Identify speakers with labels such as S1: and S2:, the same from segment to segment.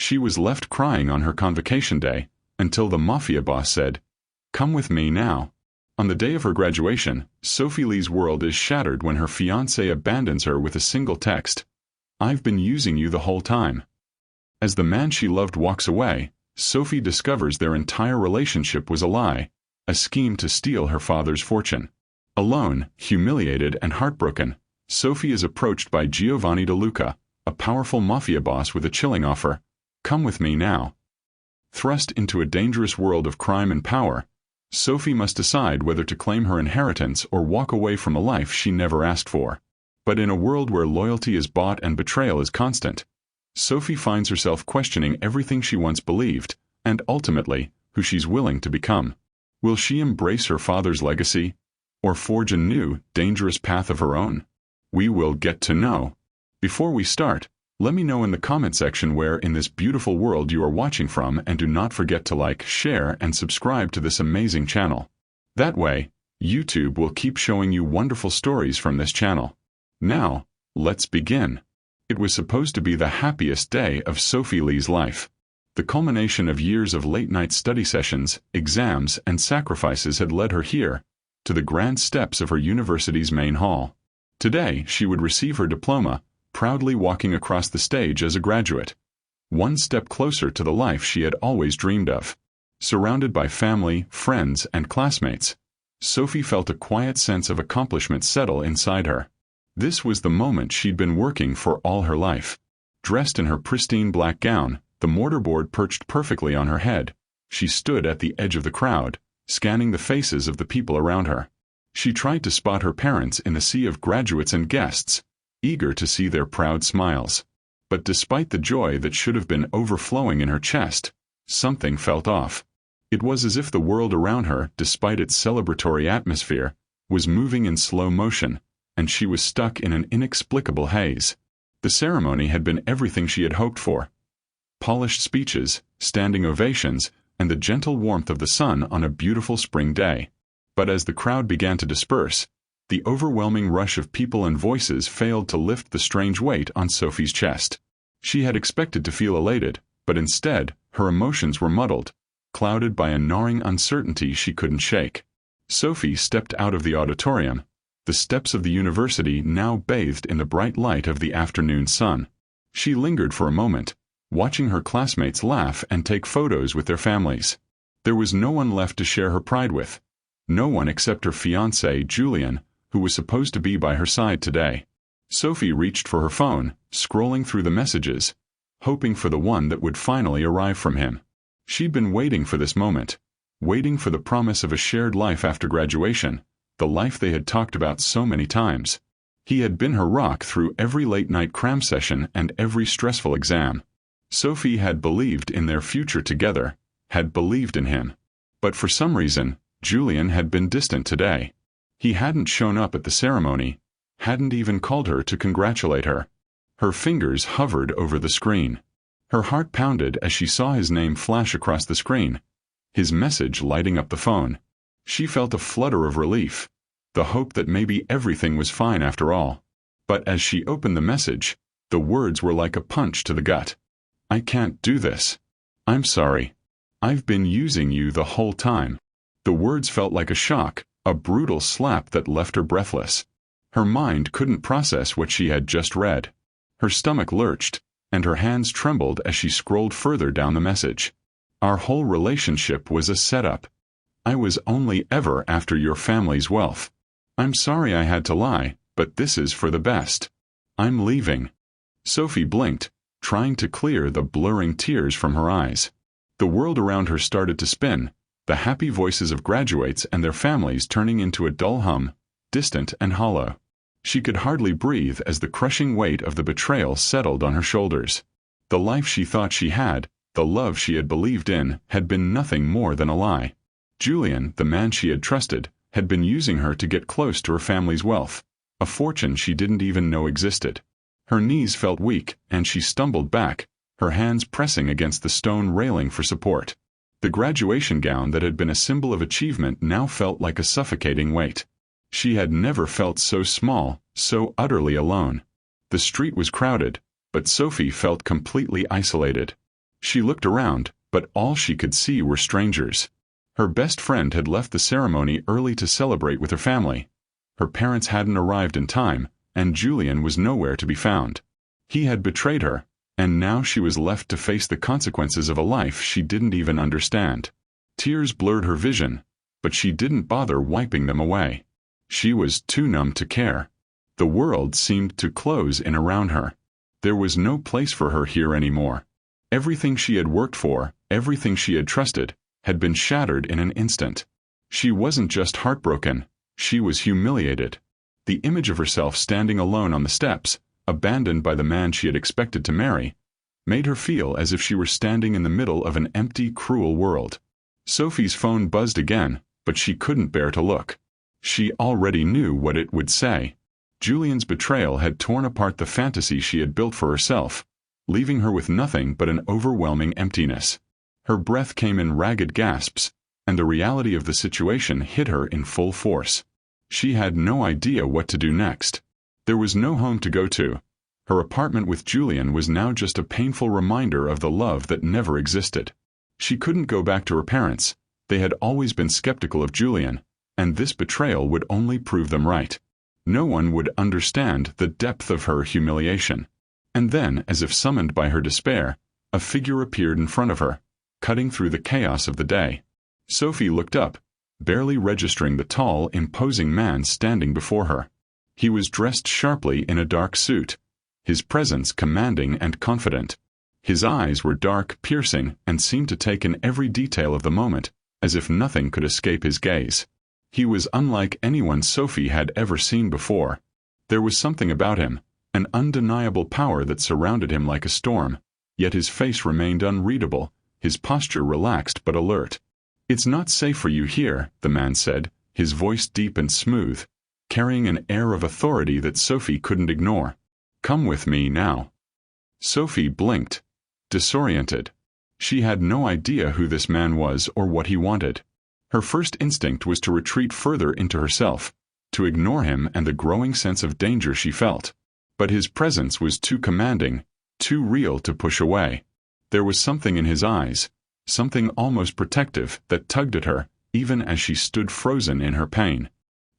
S1: She was left crying on her convocation day, until the Mafia boss said, "Come with me now." On the day of her graduation, Sophie Li's world is shattered when her fiancé abandons her with a single text, "I've been using you the whole time." As the man she loved walks away, Sophie discovers their entire relationship was a lie, a scheme to steal her father's fortune. Alone, humiliated and heartbroken, Sophie is approached by Giovanni De Luca, a powerful mafia boss with a chilling offer, "Come with me now." Thrust into a dangerous world of crime and power, Sophie must decide whether to claim her inheritance or walk away from a life she never asked for. But in a world where loyalty is bought and betrayal is constant, Sophie finds herself questioning everything she once believed, and ultimately, who she's willing to become. Will she embrace her father's legacy, or forge a new, dangerous path of her own? We will get to know. Before we start, let me know in the comment section where in this beautiful world you are watching from, and do not forget to like, share, and subscribe to this amazing channel. That way, YouTube will keep showing you wonderful stories from this channel. Now, let's begin. It was supposed to be the happiest day of Sophie Li's life. The culmination of years of late-night study sessions, exams, and sacrifices had led her here, to the grand steps of her university's main hall. Today, she would receive her diploma, proudly walking across the stage as a graduate, one step closer to the life she had always dreamed of. Surrounded by family, friends, and classmates, Sophie felt a quiet sense of accomplishment settle inside her. This was the moment she'd been working for all her life. Dressed in her pristine black gown, the mortarboard perched perfectly on her head, she stood at the edge of the crowd, scanning the faces of the people around her. She tried to spot her parents in the sea of graduates and guests, eager to see their proud smiles. But despite the joy that should have been overflowing in her chest, something felt off. It was as if the world around her, despite its celebratory atmosphere, was moving in slow motion, and she was stuck in an inexplicable haze. The ceremony had been everything she had hoped for. Polished speeches, standing ovations, and the gentle warmth of the sun on a beautiful spring day. But as the crowd began to disperse, the overwhelming rush of people and voices failed to lift the strange weight on Sophie's chest. She had expected to feel elated, but instead, her emotions were muddled, clouded by a gnawing uncertainty she couldn't shake. Sophie stepped out of the auditorium, the steps of the university now bathed in the bright light of the afternoon sun. She lingered for a moment, watching her classmates laugh and take photos with their families. There was no one left to share her pride with. No one except her fiancé, Julian, who was supposed to be by her side today. Sophie reached for her phone, scrolling through the messages, hoping for the one that would finally arrive from him. She'd been waiting for this moment, waiting for the promise of a shared life after graduation, the life they had talked about so many times. He had been her rock through every late-night cram session and every stressful exam. Sophie had believed in their future together, had believed in him. But for some reason, Julian had been distant today. He hadn't shown up at the ceremony, hadn't even called her to congratulate her. Her fingers hovered over the screen. Her heart pounded as she saw his name flash across the screen, his message lighting up the phone. She felt a flutter of relief, the hope that maybe everything was fine after all. But as she opened the message, the words were like a punch to the gut. "I can't do this. I'm sorry. I've been using you the whole time." The words felt like a shock, a brutal slap that left her breathless. Her mind couldn't process what she had just read. Her stomach lurched, and her hands trembled as she scrolled further down the message. "Our whole relationship was a setup. I was only ever after your family's wealth. I'm sorry I had to lie, but this is for the best. I'm leaving." Sophie blinked, trying to clear the blurring tears from her eyes. The world around her started to spin, the happy voices of graduates and their families turning into a dull hum, distant and hollow. She could hardly breathe as the crushing weight of the betrayal settled on her shoulders. The life she thought she had, the love she had believed in, had been nothing more than a lie. Julian, the man she had trusted, had been using her to get close to her family's wealth, a fortune she didn't even know existed. Her knees felt weak, and she stumbled back, her hands pressing against the stone railing for support. The graduation gown that had been a symbol of achievement now felt like a suffocating weight. She had never felt so small, so utterly alone. The street was crowded, but Sophie felt completely isolated. She looked around, but all she could see were strangers. Her best friend had left the ceremony early to celebrate with her family. Her parents hadn't arrived in time, and Julian was nowhere to be found. He had betrayed her, and now she was left to face the consequences of a life she didn't even understand. Tears blurred her vision, but she didn't bother wiping them away. She was too numb to care. The world seemed to close in around her. There was no place for her here anymore. Everything she had worked for, everything she had trusted, had been shattered in an instant. She wasn't just heartbroken, she was humiliated. The image of herself standing alone on the steps, abandoned by the man she had expected to marry, made her feel as if she were standing in the middle of an empty, cruel world. Sophie's phone buzzed again, but she couldn't bear to look. She already knew what it would say. Julian's betrayal had torn apart the fantasy she had built for herself, leaving her with nothing but an overwhelming emptiness. Her breath came in ragged gasps, and the reality of the situation hit her in full force. She had no idea what to do next. There was no home to go to. Her apartment with Julian was now just a painful reminder of the love that never existed. She couldn't go back to her parents. They had always been skeptical of Julian, and this betrayal would only prove them right. No one would understand the depth of her humiliation. And then, as if summoned by her despair, a figure appeared in front of her, cutting through the chaos of the day. Sophie looked up, barely registering the tall, imposing man standing before her. He was dressed sharply in a dark suit, his presence commanding and confident. His eyes were dark, piercing, and seemed to take in every detail of the moment, as if nothing could escape his gaze. He was unlike anyone Sophie had ever seen before. There was something about him, an undeniable power that surrounded him like a storm, yet his face remained unreadable, his posture relaxed but alert. "It's not safe for you here," the man said, his voice deep and smooth, carrying an air of authority that Sophie couldn't ignore. "Come with me now." Sophie blinked, disoriented. She had no idea who this man was or what he wanted. Her first instinct was to retreat further into herself, to ignore him and the growing sense of danger she felt. But his presence was too commanding, too real to push away. There was something in his eyes, something almost protective, that tugged at her, even as she stood frozen in her pain.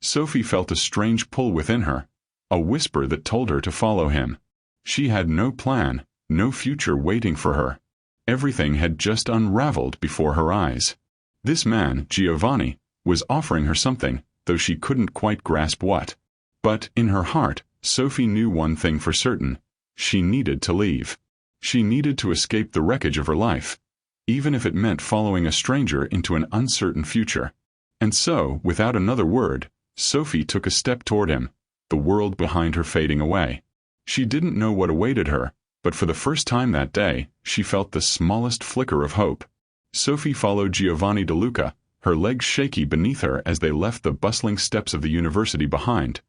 S1: Sophie felt a strange pull within her, a whisper that told her to follow him. She had no plan, no future waiting for her. Everything had just unraveled before her eyes. This man, Giovanni, was offering her something, though she couldn't quite grasp what. But, in her heart, Sophie knew one thing for certain. She needed to leave. She needed to escape the wreckage of her life, even if it meant following a stranger into an uncertain future. And so, without another word, Sophie took a step toward him, the world behind her fading away. She didn't know what awaited her, but for the first time that day, she felt the smallest flicker of hope. Sophie followed Giovanni De Luca, her legs shaky beneath her as they left the bustling steps of the university behind.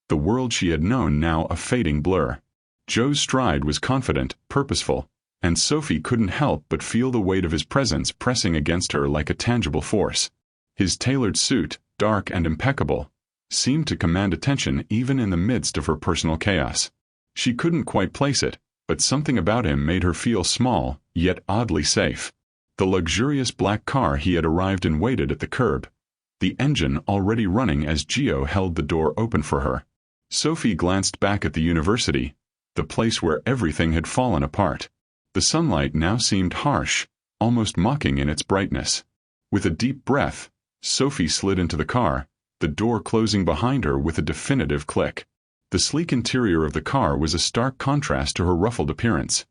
S1: The world she had known now a fading blur. Joe's stride was confident, purposeful, and Sophie couldn't help but feel the weight of his presence pressing against her like a tangible force. His tailored suit, dark and impeccable, seemed to command attention even in the midst of her personal chaos. She couldn't quite place it, but something about him made her feel small, yet oddly safe. The luxurious black car he had arrived in waited at the curb, the engine already running as Gio held the door open for her. Sophie glanced back at the university, the place where everything had fallen apart. The sunlight now seemed harsh, almost mocking in its brightness. With a deep breath, Sophie slid into the car, the door closing behind her with a definitive click. The sleek interior of the car was a stark contrast to her ruffled appearance.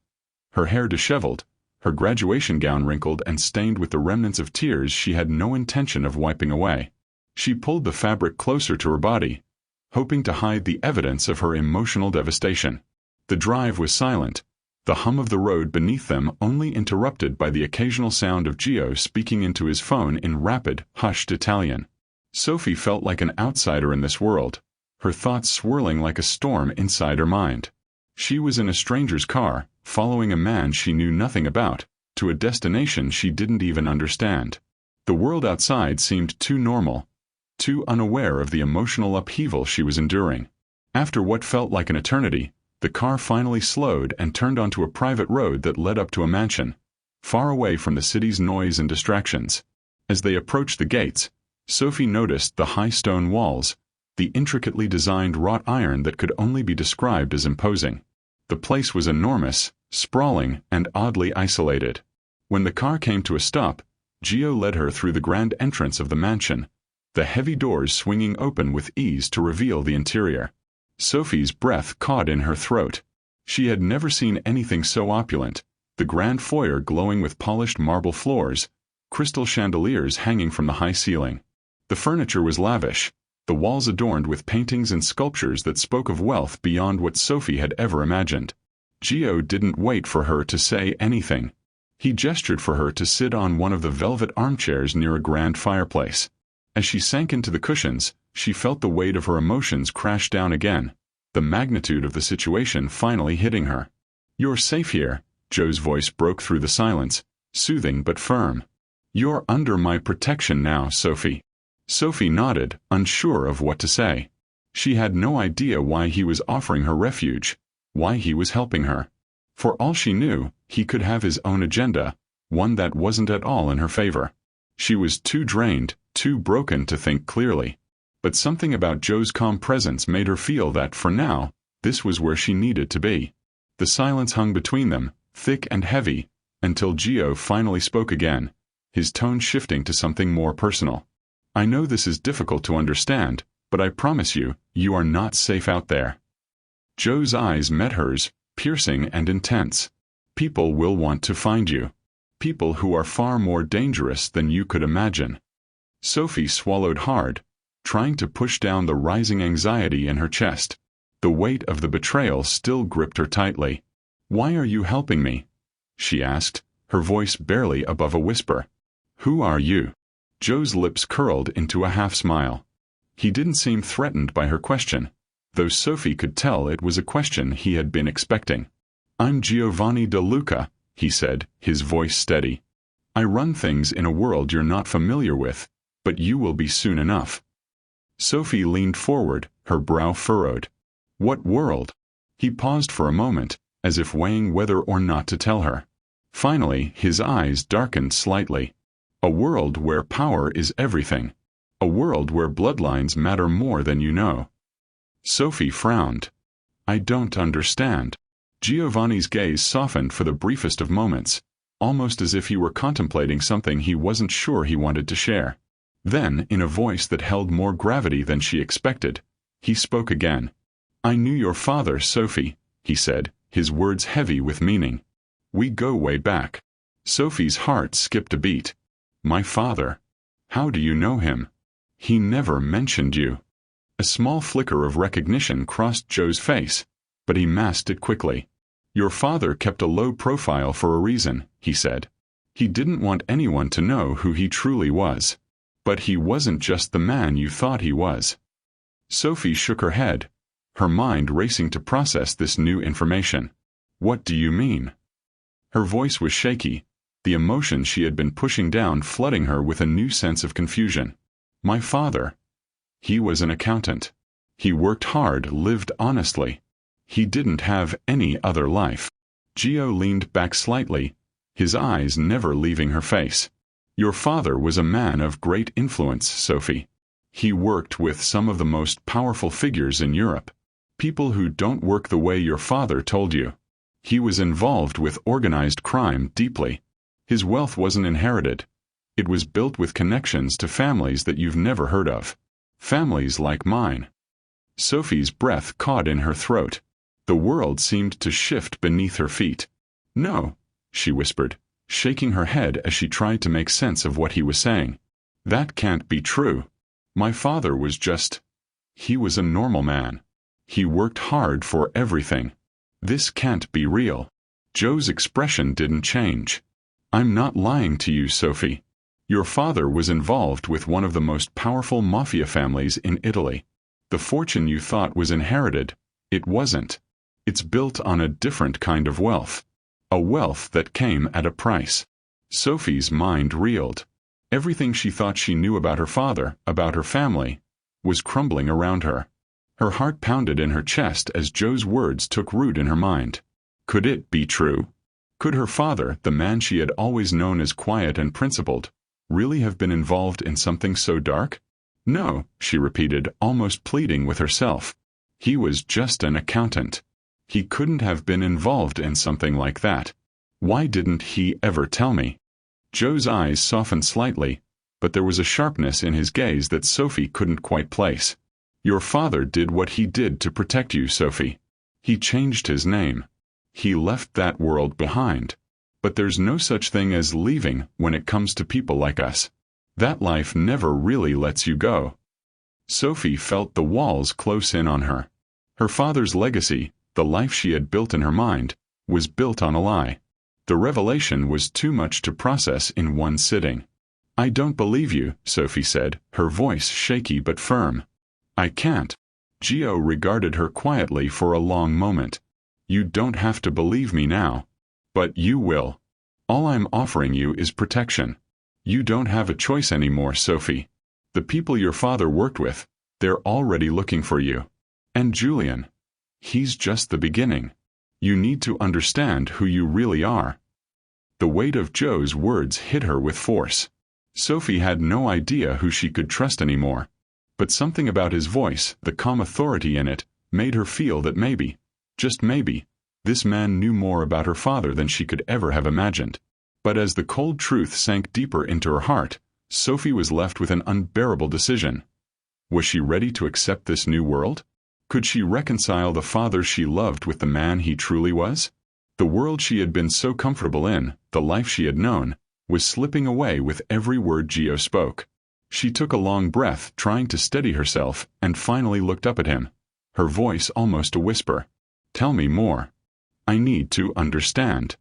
S1: Her hair disheveled, her graduation gown wrinkled and stained with the remnants of tears she had no intention of wiping away. She pulled the fabric closer to her body, hoping to hide the evidence of her emotional devastation. The drive was silent, the hum of the road beneath them only interrupted by the occasional sound of Gio speaking into his phone in rapid, hushed Italian. Sophie felt like an outsider in this world, her thoughts swirling like a storm inside her mind. She was in a stranger's car, following a man she knew nothing about, to a destination she didn't even understand. The world outside seemed too normal, too unaware of the emotional upheaval she was enduring. After what felt like an eternity, the car finally slowed and turned onto a private road that led up to a mansion. far away from the city's noise and distractions. As they approached the gates, Sophie noticed the high stone walls, the intricately designed wrought iron that could only be described as imposing. The place was enormous, sprawling, and oddly isolated. When the car came to a stop, Gio led her through the grand entrance of the mansion, the heavy doors swinging open with ease to reveal the interior. Sophie's breath caught in her throat. She had never seen anything so opulent, the grand foyer glowing with polished marble floors, crystal chandeliers hanging from the high ceiling. The furniture was lavish, the walls adorned with paintings and sculptures that spoke of wealth beyond what Sophie had ever imagined. Gio didn't wait for her to say anything. He gestured for her to sit on one of the velvet armchairs near a grand fireplace. As she sank into the cushions, she felt the weight of her emotions crash down again, the magnitude of the situation finally hitting her. "You're safe here," Joe's voice broke through the silence, soothing but firm. "You're under my protection now, Sophie." Sophie nodded, unsure of what to say. She had no idea why he was offering her refuge, why he was helping her. For all she knew, he could have his own agenda, one that wasn't at all in her favor. She was too drained, too broken to think clearly. But something about Joe's calm presence made her feel that, for now, this was where she needed to be. The silence hung between them, thick and heavy, until Gio finally spoke again, his tone shifting to something more personal. "I know this is difficult to understand, but I promise you, you are not safe out there." Joe's eyes met hers, piercing and intense. "People will want to find you. People who are far more dangerous than you could imagine." Sophie swallowed hard, trying to push down the rising anxiety in her chest. The weight of the betrayal still gripped her tightly. "Why are you helping me?" she asked, her voice barely above a whisper. "Who are you?" Joe's lips curled into a half-smile. He didn't seem threatened by her question, though Sophie could tell it was a question he had been expecting. "I'm Giovanni De Luca," he said, his voice steady. "I run things in a world you're not familiar with, but you will be soon enough." Sophie leaned forward, her brow furrowed. "What world?" He paused for a moment, as if weighing whether or not to tell her. Finally, his eyes darkened slightly. "A world where power is everything. A world where bloodlines matter more than you know." Sophie frowned. "I don't understand." Giovanni's gaze softened for the briefest of moments, almost as if he were contemplating something he wasn't sure he wanted to share. Then, in a voice that held more gravity than she expected, he spoke again. "I knew your father, Sophie," he said, his words heavy with meaning. "We go way back." Sophie's heart skipped a beat. "My father? How do you know him? He never mentioned you." A small flicker of recognition crossed Joe's face, but he masked it quickly. "Your father kept a low profile for a reason," he said. "He didn't want anyone to know who he truly was. But he wasn't just the man you thought he was." Sophie shook her head, her mind racing to process this new information. "What do you mean?" Her voice was shaky, the emotion she had been pushing down flooding her with a new sense of confusion. "My father. He was an accountant. He worked hard, lived honestly. He didn't have any other life." Gio leaned back slightly, his eyes never leaving her face. "Your father was a man of great influence, Sophie. He worked with some of the most powerful figures in Europe. People who don't work the way your father told you. He was involved with organized crime deeply. His wealth wasn't inherited. It was built with connections to families that you've never heard of. Families like mine." Sophie's breath caught in her throat. The world seemed to shift beneath her feet. "No," she whispered, shaking her head as she tried to make sense of what he was saying. "That can't be true. My father was he was a normal man. He worked hard for everything. This can't be real." Joe's expression didn't change. "I'm not lying to you, Sophie. Your father was involved with one of the most powerful Mafia families in Italy. The fortune you thought was inherited, it wasn't. It's built on a different kind of wealth. A wealth that came at a price." Sophie's mind reeled. Everything she thought she knew about her father, about her family, was crumbling around her. Her heart pounded in her chest as Joe's words took root in her mind. Could it be true? Could her father, the man she had always known as quiet and principled, really have been involved in something so dark? No, she repeated, almost pleading with herself. He was just an accountant. He couldn't have been involved in something like that. Why didn't he ever tell me? Joe's eyes softened slightly, but there was a sharpness in his gaze that Sophie couldn't quite place. Your father did what he did to protect you, Sophie. He changed his name. He left that world behind. But there's no such thing as leaving when it comes to people like us. That life never really lets you go. Sophie felt the walls close in on her. Her father's legacy, the life she had built in her mind, was built on a lie. The revelation was too much to process in one sitting. I don't believe you, Sophie said, her voice shaky but firm. I can't. Gio regarded her quietly for a long moment. You don't have to believe me now. But you will. All I'm offering you is protection. You don't have a choice anymore, Sophie. The people your father worked with, they're already looking for you. And Julian. He's just the beginning. You need to understand who you really are. The weight of Joe's words hit her with force. Sophie had no idea who she could trust anymore. But something about his voice, the calm authority in it, made her feel that maybe, just maybe, this man knew more about her father than she could ever have imagined. But as the cold truth sank deeper into her heart, Sophie was left with an unbearable decision. Was she ready to accept this new world? Could she reconcile the father she loved with the man he truly was? The world she had been so comfortable in, the life she had known, was slipping away with every word Gio spoke. She took a long breath, trying to steady herself, and finally looked up at him, her voice almost a whisper. Tell me more. I need to understand.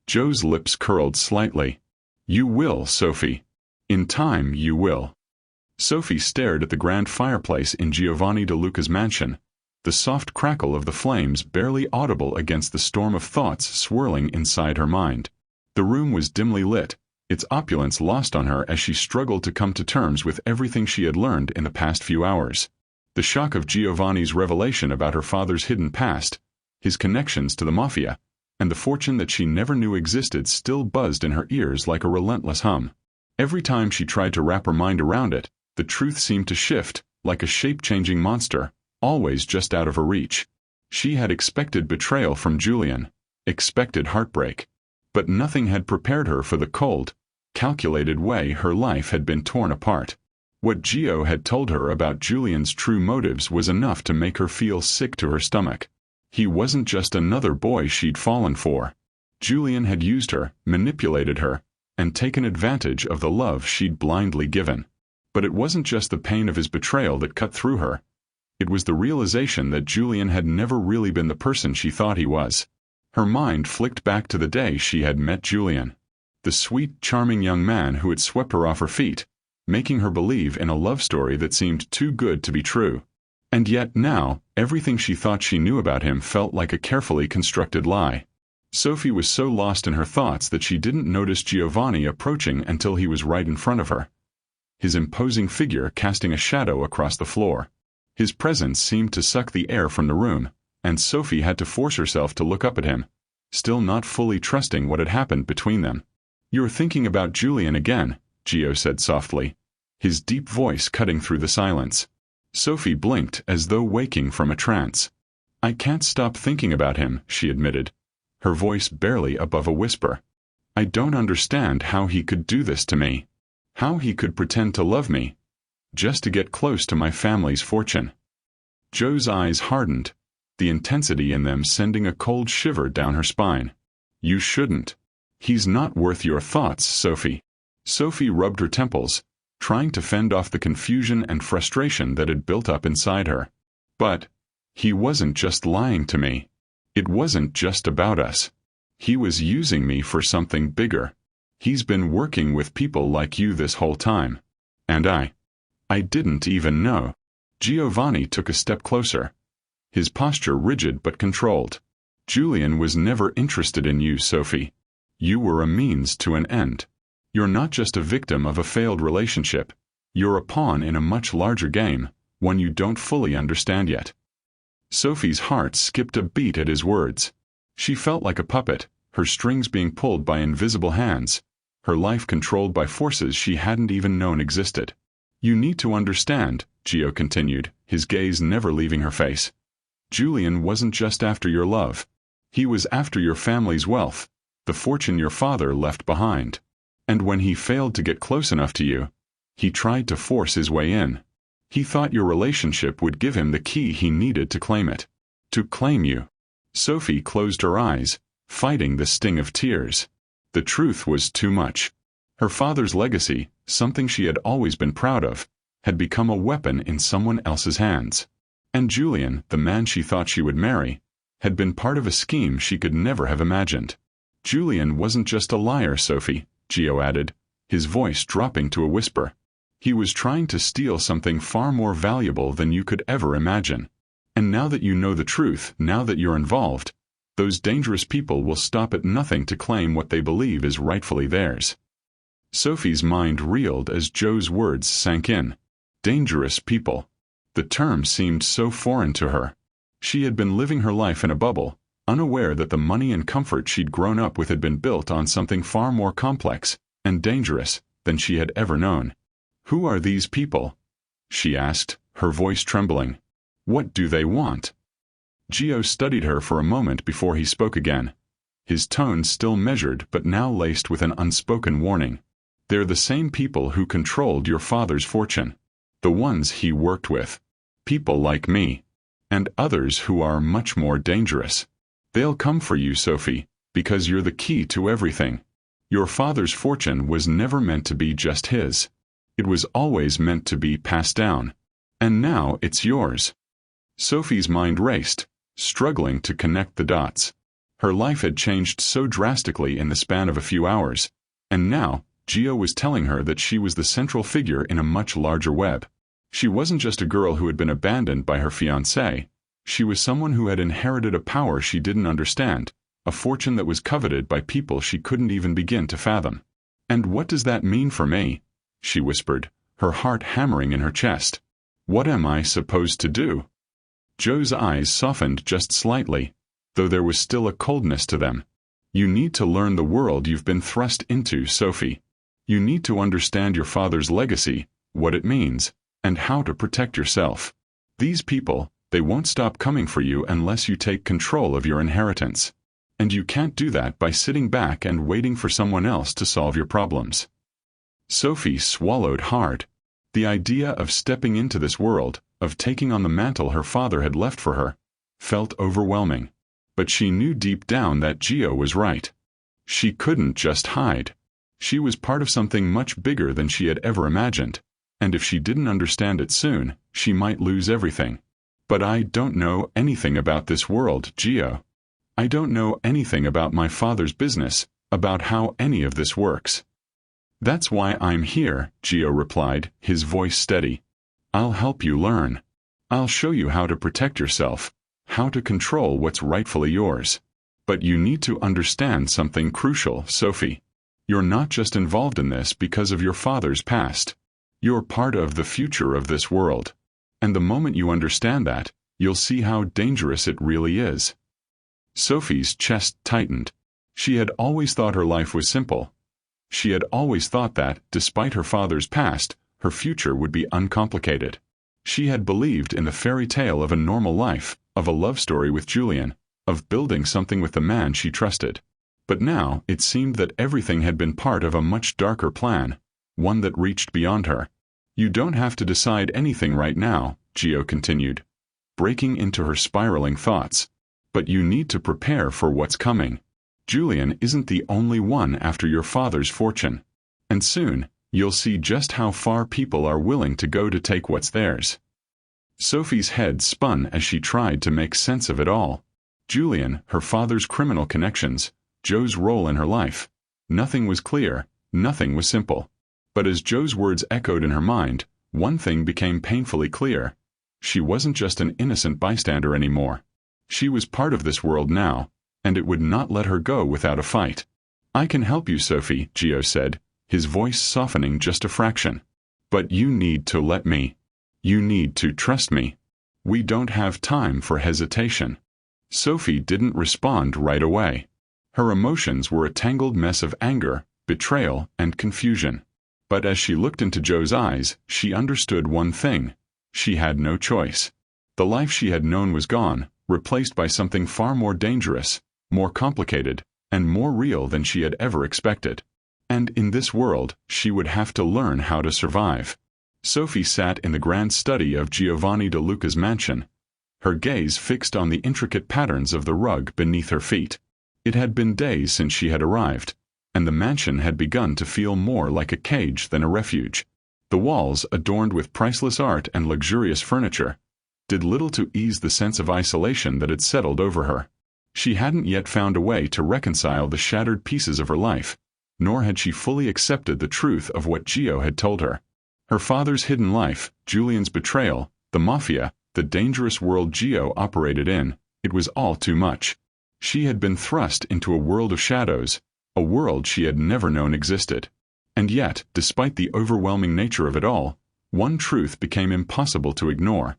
S1: Joe's lips curled slightly. You will, Sophie. In time you will. Sophie stared at the grand fireplace in Giovanni De Luca's mansion, the soft crackle of the flames barely audible against the storm of thoughts swirling inside her mind. The room was dimly lit, its opulence lost on her as she struggled to come to terms with everything she had learned in the past few hours. The shock of Giovanni's revelation about her father's hidden past, his connections to the Mafia, and the fortune that she never knew existed still buzzed in her ears like a relentless hum. Every time she tried to wrap her mind around it, the truth seemed to shift, like a shape-changing monster, always just out of her reach. She had expected betrayal from Julian, expected heartbreak. But nothing had prepared her for the cold, calculated way her life had been torn apart. What Gio had told her about Julian's true motives was enough to make her feel sick to her stomach. He wasn't just another boy she'd fallen for. Julian had used her, manipulated her, and taken advantage of the love she'd blindly given. But it wasn't just the pain of his betrayal that cut through her. It was the realization that Julian had never really been the person she thought he was. Her mind flicked back to the day she had met Julian. The sweet, charming young man who had swept her off her feet, making her believe in a love story that seemed too good to be true. And yet now, everything she thought she knew about him felt like a carefully constructed lie. Sophie was so lost in her thoughts that she didn't notice Giovanni approaching until he was right in front of her. His imposing figure casting a shadow across the floor. His presence seemed to suck the air from the room, and Sophie had to force herself to look up at him, still not fully trusting what had happened between them. You're thinking about Julian again, Gio said softly, his deep voice cutting through the silence. Sophie blinked as though waking from a trance. I can't stop thinking about him, she admitted, her voice barely above a whisper. I don't understand how he could do this to me. How he could pretend to love me, just to get close to my family's fortune. Joe's eyes hardened, the intensity in them sending a cold shiver down her spine. You shouldn't. He's not worth your thoughts, Sophie. Sophie rubbed her temples, trying to fend off the confusion and frustration that had built up inside her. But he wasn't just lying to me. It wasn't just about us. He was using me for something bigger. He's been working with people like you this whole time. And I didn't even know. Giovanni took a step closer, his posture rigid but controlled. Julian was never interested in you, Sophie. You were a means to an end. You're not just a victim of a failed relationship. You're a pawn in a much larger game, one you don't fully understand yet. Sophie's heart skipped a beat at his words. She felt like a puppet, her strings being pulled by invisible hands, her life controlled by forces she hadn't even known existed. You need to understand, Gio continued, his gaze never leaving her face. Julian wasn't just after your love. He was after your family's wealth, the fortune your father left behind. And when he failed to get close enough to you, he tried to force his way in. He thought your relationship would give him the key he needed to claim it. To claim you. Sophie closed her eyes, fighting the sting of tears. The truth was too much. Her father's legacy, something she had always been proud of, had become a weapon in someone else's hands. And Julian, the man she thought she would marry, had been part of a scheme she could never have imagined. Julian wasn't just a liar, Sophie, Gio added, his voice dropping to a whisper. He was trying to steal something far more valuable than you could ever imagine. And now that you know the truth, now that you're involved, those dangerous people will stop at nothing to claim what they believe is rightfully theirs. Sophie's mind reeled as Joe's words sank in. Dangerous people. The term seemed so foreign to her. She had been living her life in a bubble, unaware that the money and comfort she'd grown up with had been built on something far more complex and dangerous than she had ever known. Who are these people? She asked, her voice trembling. What do they want? Gio studied her for a moment before he spoke again, his tone still measured but now laced with an unspoken warning. They're the same people who controlled your father's fortune. The ones he worked with. People like me. And others who are much more dangerous. They'll come for you, Sophie, because you're the key to everything. Your father's fortune was never meant to be just his. It was always meant to be passed down. And now it's yours. Sophie's mind raced, struggling to connect the dots. Her life had changed so drastically in the span of a few hours, and now, Gio was telling her that she was the central figure in a much larger web. She wasn't just a girl who had been abandoned by her fiancé. She was someone who had inherited a power she didn't understand, a fortune that was coveted by people she couldn't even begin to fathom. And what does that mean for me? She whispered, her heart hammering in her chest. What am I supposed to do? Joe's eyes softened just slightly, though there was still a coldness to them. You need to learn the world you've been thrust into, Sophie. You need to understand your father's legacy, what it means, and how to protect yourself. These people, they won't stop coming for you unless you take control of your inheritance. And you can't do that by sitting back and waiting for someone else to solve your problems. Sophie swallowed hard. The idea of stepping into this world, of taking on the mantle her father had left for her, felt overwhelming. But she knew deep down that Gio was right. She couldn't just hide. She was part of something much bigger than she had ever imagined, and if she didn't understand it soon, she might lose everything. But I don't know anything about this world, Gio. I don't know anything about my father's business, about how any of this works. That's why I'm here, Gio replied, his voice steady. I'll help you learn. I'll show you how to protect yourself, how to control what's rightfully yours. But you need to understand something crucial, Sophie. You're not just involved in this because of your father's past. You're part of the future of this world. And the moment you understand that, you'll see how dangerous it really is. Sophie's chest tightened. She had always thought her life was simple. She had always thought that, despite her father's past, her future would be uncomplicated. She had believed in the fairy tale of a normal life, of a love story with Julian, of building something with the man she trusted. But now, it seemed that everything had been part of a much darker plan, one that reached beyond her. You don't have to decide anything right now, Gio continued, breaking into her spiraling thoughts. But you need to prepare for what's coming. Julian isn't the only one after your father's fortune. And soon, you'll see just how far people are willing to go to take what's theirs. Sophie's head spun as she tried to make sense of it all. Julian, her father's criminal connections, Joe's role in her life. Nothing was clear, nothing was simple. But as Joe's words echoed in her mind, one thing became painfully clear. She wasn't just an innocent bystander anymore. She was part of this world now, and it would not let her go without a fight. I can help you, Sophie, Gio said, his voice softening just a fraction. But you need to let me. You need to trust me. We don't have time for hesitation. Sophie didn't respond right away. Her emotions were a tangled mess of anger, betrayal, and confusion. But as she looked into Joe's eyes, she understood one thing. She had no choice. The life she had known was gone, replaced by something far more dangerous, more complicated, and more real than she had ever expected. And in this world, she would have to learn how to survive. Sophie sat in the grand study of Giovanni De Luca's mansion, her gaze fixed on the intricate patterns of the rug beneath her feet. It had been days since she had arrived, and the mansion had begun to feel more like a cage than a refuge. The walls, adorned with priceless art and luxurious furniture, did little to ease the sense of isolation that had settled over her. She hadn't yet found a way to reconcile the shattered pieces of her life, nor had she fully accepted the truth of what Gio had told her. Her father's hidden life, Julian's betrayal, the Mafia, the dangerous world Gio operated in, it was all too much. She had been thrust into a world of shadows, a world she had never known existed. And yet, despite the overwhelming nature of it all, one truth became impossible to ignore.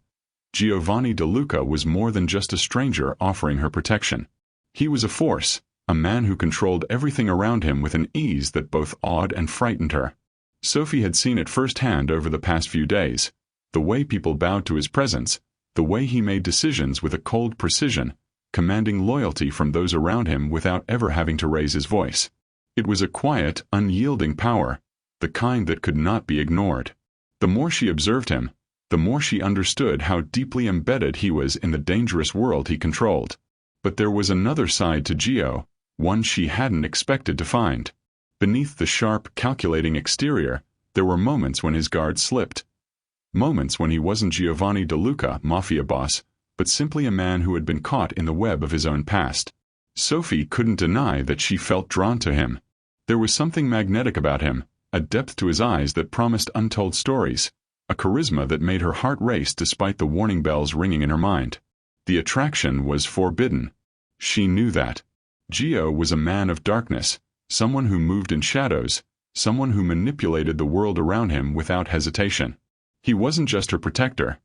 S1: Giovanni De Luca was more than just a stranger offering her protection. He was a force, a man who controlled everything around him with an ease that both awed and frightened her. Sophie had seen it firsthand over the past few days, the way people bowed to his presence, the way he made decisions with a cold precision, commanding loyalty from those around him without ever having to raise his voice. It was a quiet, unyielding power, the kind that could not be ignored. The more she observed him, the more she understood how deeply embedded he was in the dangerous world he controlled. But there was another side to Gio, one she hadn't expected to find. Beneath the sharp, calculating exterior, there were moments when his guard slipped. Moments when he wasn't Giovanni De Luca, Mafia boss, but simply a man who had been caught in the web of his own past. Sophie couldn't deny that she felt drawn to him. There was something magnetic about him, a depth to his eyes that promised untold stories, a charisma that made her heart race despite the warning bells ringing in her mind. The attraction was forbidden. She knew that. Gio was a man of darkness, someone who moved in shadows, someone who manipulated the world around him without hesitation. He wasn't just her protector.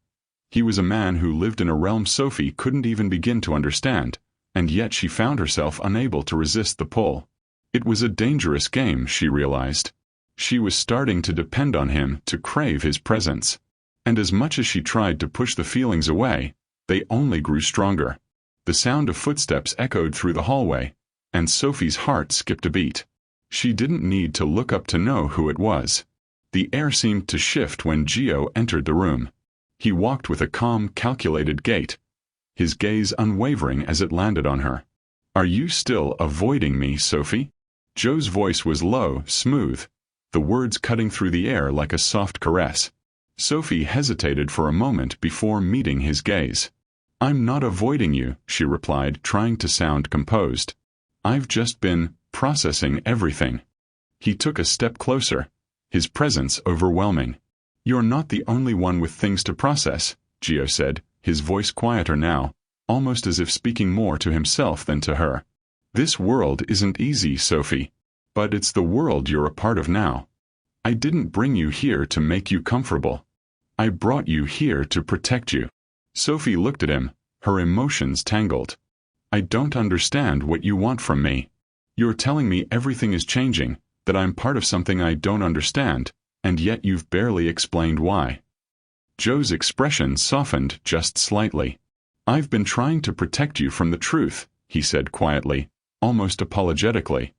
S1: He was a man who lived in a realm Sophie couldn't even begin to understand, and yet she found herself unable to resist the pull. It was a dangerous game, she realized. She was starting to depend on him, to crave his presence. And as much as she tried to push the feelings away, they only grew stronger. The sound of footsteps echoed through the hallway, and Sophie's heart skipped a beat. She didn't need to look up to know who it was. The air seemed to shift when Gio entered the room. He walked with a calm, calculated gait, his gaze unwavering as it landed on her. "Are you still avoiding me, Sophie?" Joe's voice was low, smooth, the words cutting through the air like a soft caress. Sophie hesitated for a moment before meeting his gaze. "I'm not avoiding you," she replied, trying to sound composed. "I've just been processing everything." He took a step closer, his presence overwhelming. "You're not the only one with things to process," Gio said, his voice quieter now, almost as if speaking more to himself than to her. "This world isn't easy, Sophie. But it's the world you're a part of now. I didn't bring you here to make you comfortable. I brought you here to protect you." Sophie looked at him, her emotions tangled. "I don't understand what you want from me. You're telling me everything is changing, that I'm part of something I don't understand, and yet you've barely explained why." Joe's expression softened just slightly. "I've been trying to protect you from the truth," he said quietly, almost apologetically.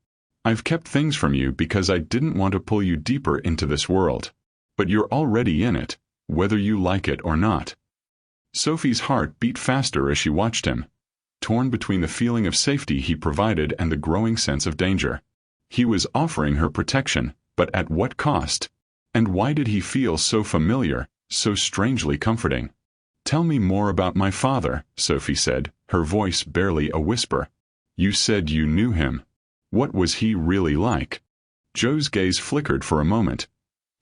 S1: "I've kept things from you because I didn't want to pull you deeper into this world. But you're already in it, whether you like it or not." Sophie's heart beat faster as she watched him, torn between the feeling of safety he provided and the growing sense of danger. He was offering her protection, but at what cost? And why did he feel so familiar, so strangely comforting? "Tell me more about my father," Sophie said, her voice barely a whisper. "You said you knew him. What was he really like?" Joe's gaze flickered for a moment,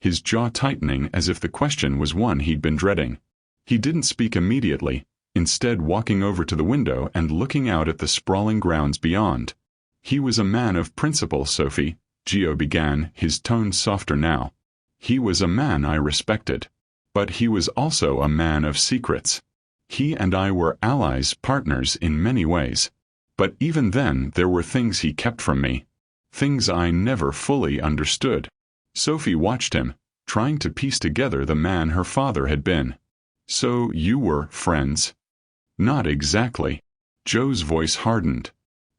S1: his jaw tightening as if the question was one he'd been dreading. He didn't speak immediately, instead walking over to the window and looking out at the sprawling grounds beyond. "He was a man of principle, Sophie," Gio began, his tone softer now. "He was a man I respected. But he was also a man of secrets. He and I were allies, partners in many ways. But even then there were things he kept from me. Things I never fully understood. Sophie watched him, trying to piece together the man her father had been. So you were friends? Not exactly. Joe's voice hardened.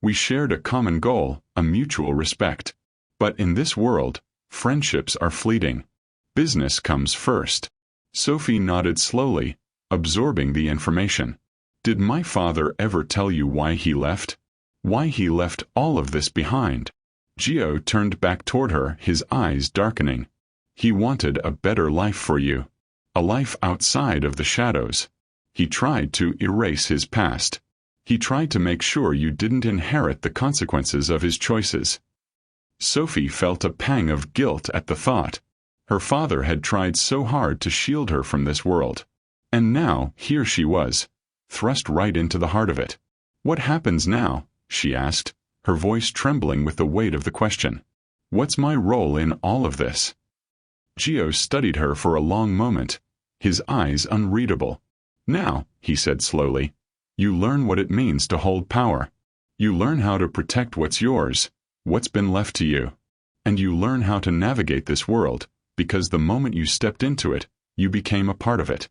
S1: We shared a common goal, a mutual respect. But in this world, friendships are fleeting. Business comes first. Sophie nodded slowly, absorbing the information. Did my father ever tell you why he left? Why he left all of this behind? Gio turned back toward her, his eyes darkening. He wanted a better life for you. A life outside of the shadows. He tried to erase his past. He tried to make sure you didn't inherit the consequences of his choices. Sophie felt a pang of guilt at the thought. Her father had tried so hard to shield her from this world. And now, here she was, thrust right into the heart of it. What happens now? She asked, her voice trembling with the weight of the question. What's my role in all of this? Gio studied her for a long moment, his eyes unreadable. Now, he said slowly, you learn what it means to hold power. You learn how to protect what's yours, what's been left to you. And you learn how to navigate this world, because the moment you stepped into it, you became a part of it.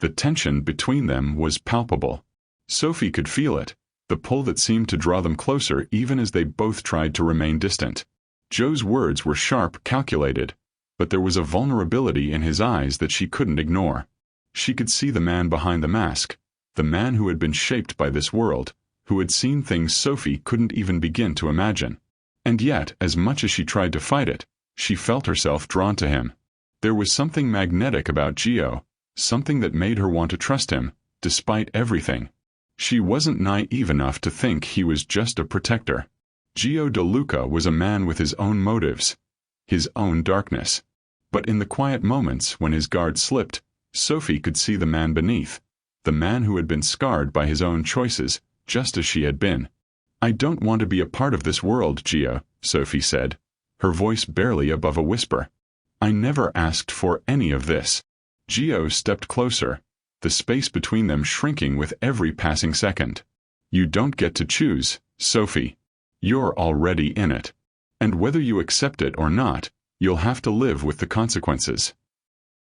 S1: The tension between them was palpable. Sophie could feel it, the pull that seemed to draw them closer even as they both tried to remain distant. Joe's words were sharp, calculated, but there was a vulnerability in his eyes that she couldn't ignore. She could see the man behind the mask, the man who had been shaped by this world, who had seen things Sophie couldn't even begin to imagine. And yet, as much as she tried to fight it, she felt herself drawn to him. There was something magnetic about Gio, something that made her want to trust him, despite everything. She wasn't naive enough to think he was just a protector. Gio De Luca was a man with his own motives, his own darkness. But in the quiet moments when his guard slipped, Sophie could see the man beneath, the man who had been scarred by his own choices, just as she had been. I don't want to be a part of this world, Gio, Sophie said, her voice barely above a whisper. I never asked for any of this. Gio stepped closer, the space between them shrinking with every passing second. You don't get to choose, Sophie. You're already in it. And whether you accept it or not, you'll have to live with the consequences.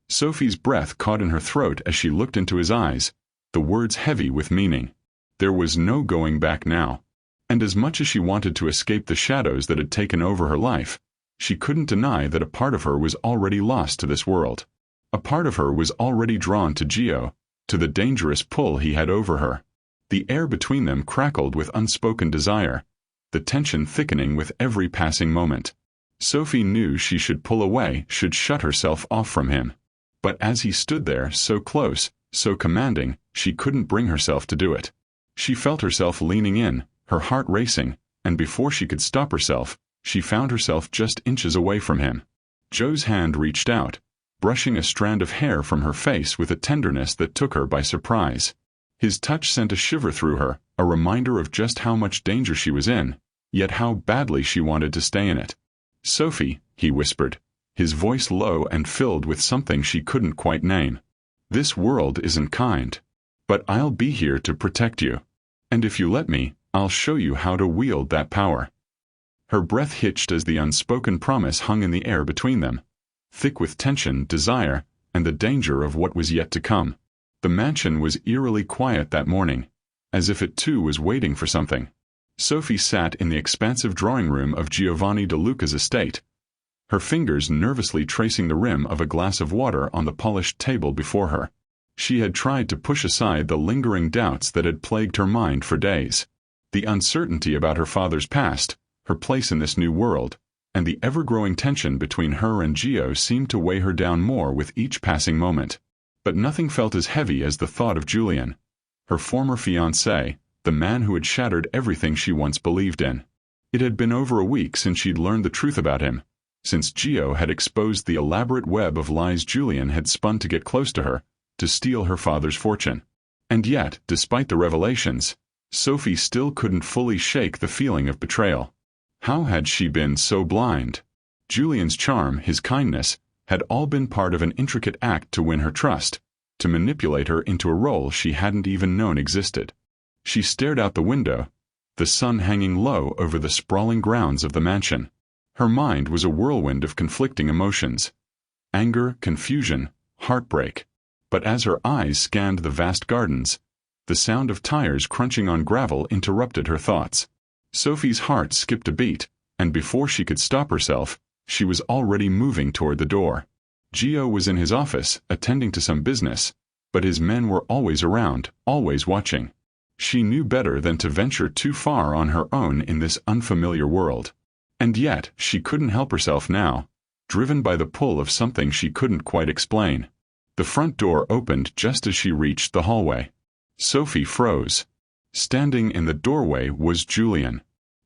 S1: Sophie's breath caught in her throat as she looked into his eyes, the words heavy with meaning. There was no going back now. And as much as she wanted to escape the shadows that had taken over her life, she couldn't deny that a part of her was already lost to this world. A part of her was already drawn to Gio, to the dangerous pull he had over her. The air between them crackled with unspoken desire, the tension thickening with every passing moment. Sophie knew she should pull away, should shut herself off from him. But as he stood there, so close, so commanding, she couldn't bring herself to do it. She felt herself leaning in, her heart racing, and before she could stop herself, she found herself just inches away from him. Joe's hand reached out, brushing a strand of hair from her face with a tenderness that took her by surprise. His touch sent a shiver through her, a reminder of just how much danger she was in, yet how badly she wanted to stay in it. Sophie, he whispered, his voice low and filled with something she couldn't quite name. This world isn't kind. But I'll be here to protect you. And if you let me, I'll show you how to wield that power. Her breath hitched as the unspoken promise hung in the air between them, thick with tension, desire, and the danger of what was yet to come. The mansion was eerily quiet that morning, as if it too was waiting for something. Sophie sat in the expansive drawing room of Giovanni De Luca's estate, her fingers nervously tracing the rim of a glass of water on the polished table before her. She had tried to push aside the lingering doubts that had plagued her mind for days. The uncertainty about her father's past, her place in this new world, and the ever-growing tension between her and Gio seemed to weigh her down more with each passing moment. But nothing felt as heavy as the thought of Julian, her former fiancé, the man who had shattered everything she once believed in. It had been over a week since she'd learned the truth about him, since Gio had exposed the elaborate web of lies Julian had spun to get close to her, to steal her father's fortune. And yet, despite the revelations, Sophie still couldn't fully shake the feeling of betrayal. How had she been so blind? Julian's charm, his kindness, had all been part of an intricate act to win her trust, to manipulate her into a role she hadn't even known existed. She stared out the window, the sun hanging low over the sprawling grounds of the mansion. Her mind was a whirlwind of conflicting emotions: anger, confusion, heartbreak. But as her eyes scanned the vast gardens, the sound of tires crunching on gravel interrupted her thoughts. Sophie's heart skipped a beat, and before she could stop herself, she was already moving toward the door. Gio was in his office, attending to some business, but his men were always around, always watching. She knew better than to venture too far on her own in this unfamiliar world. And yet, she couldn't help herself now, driven by the pull of something she couldn't quite explain. The front door opened just as she reached the hallway. Sophie froze. Standing in the doorway was Julian.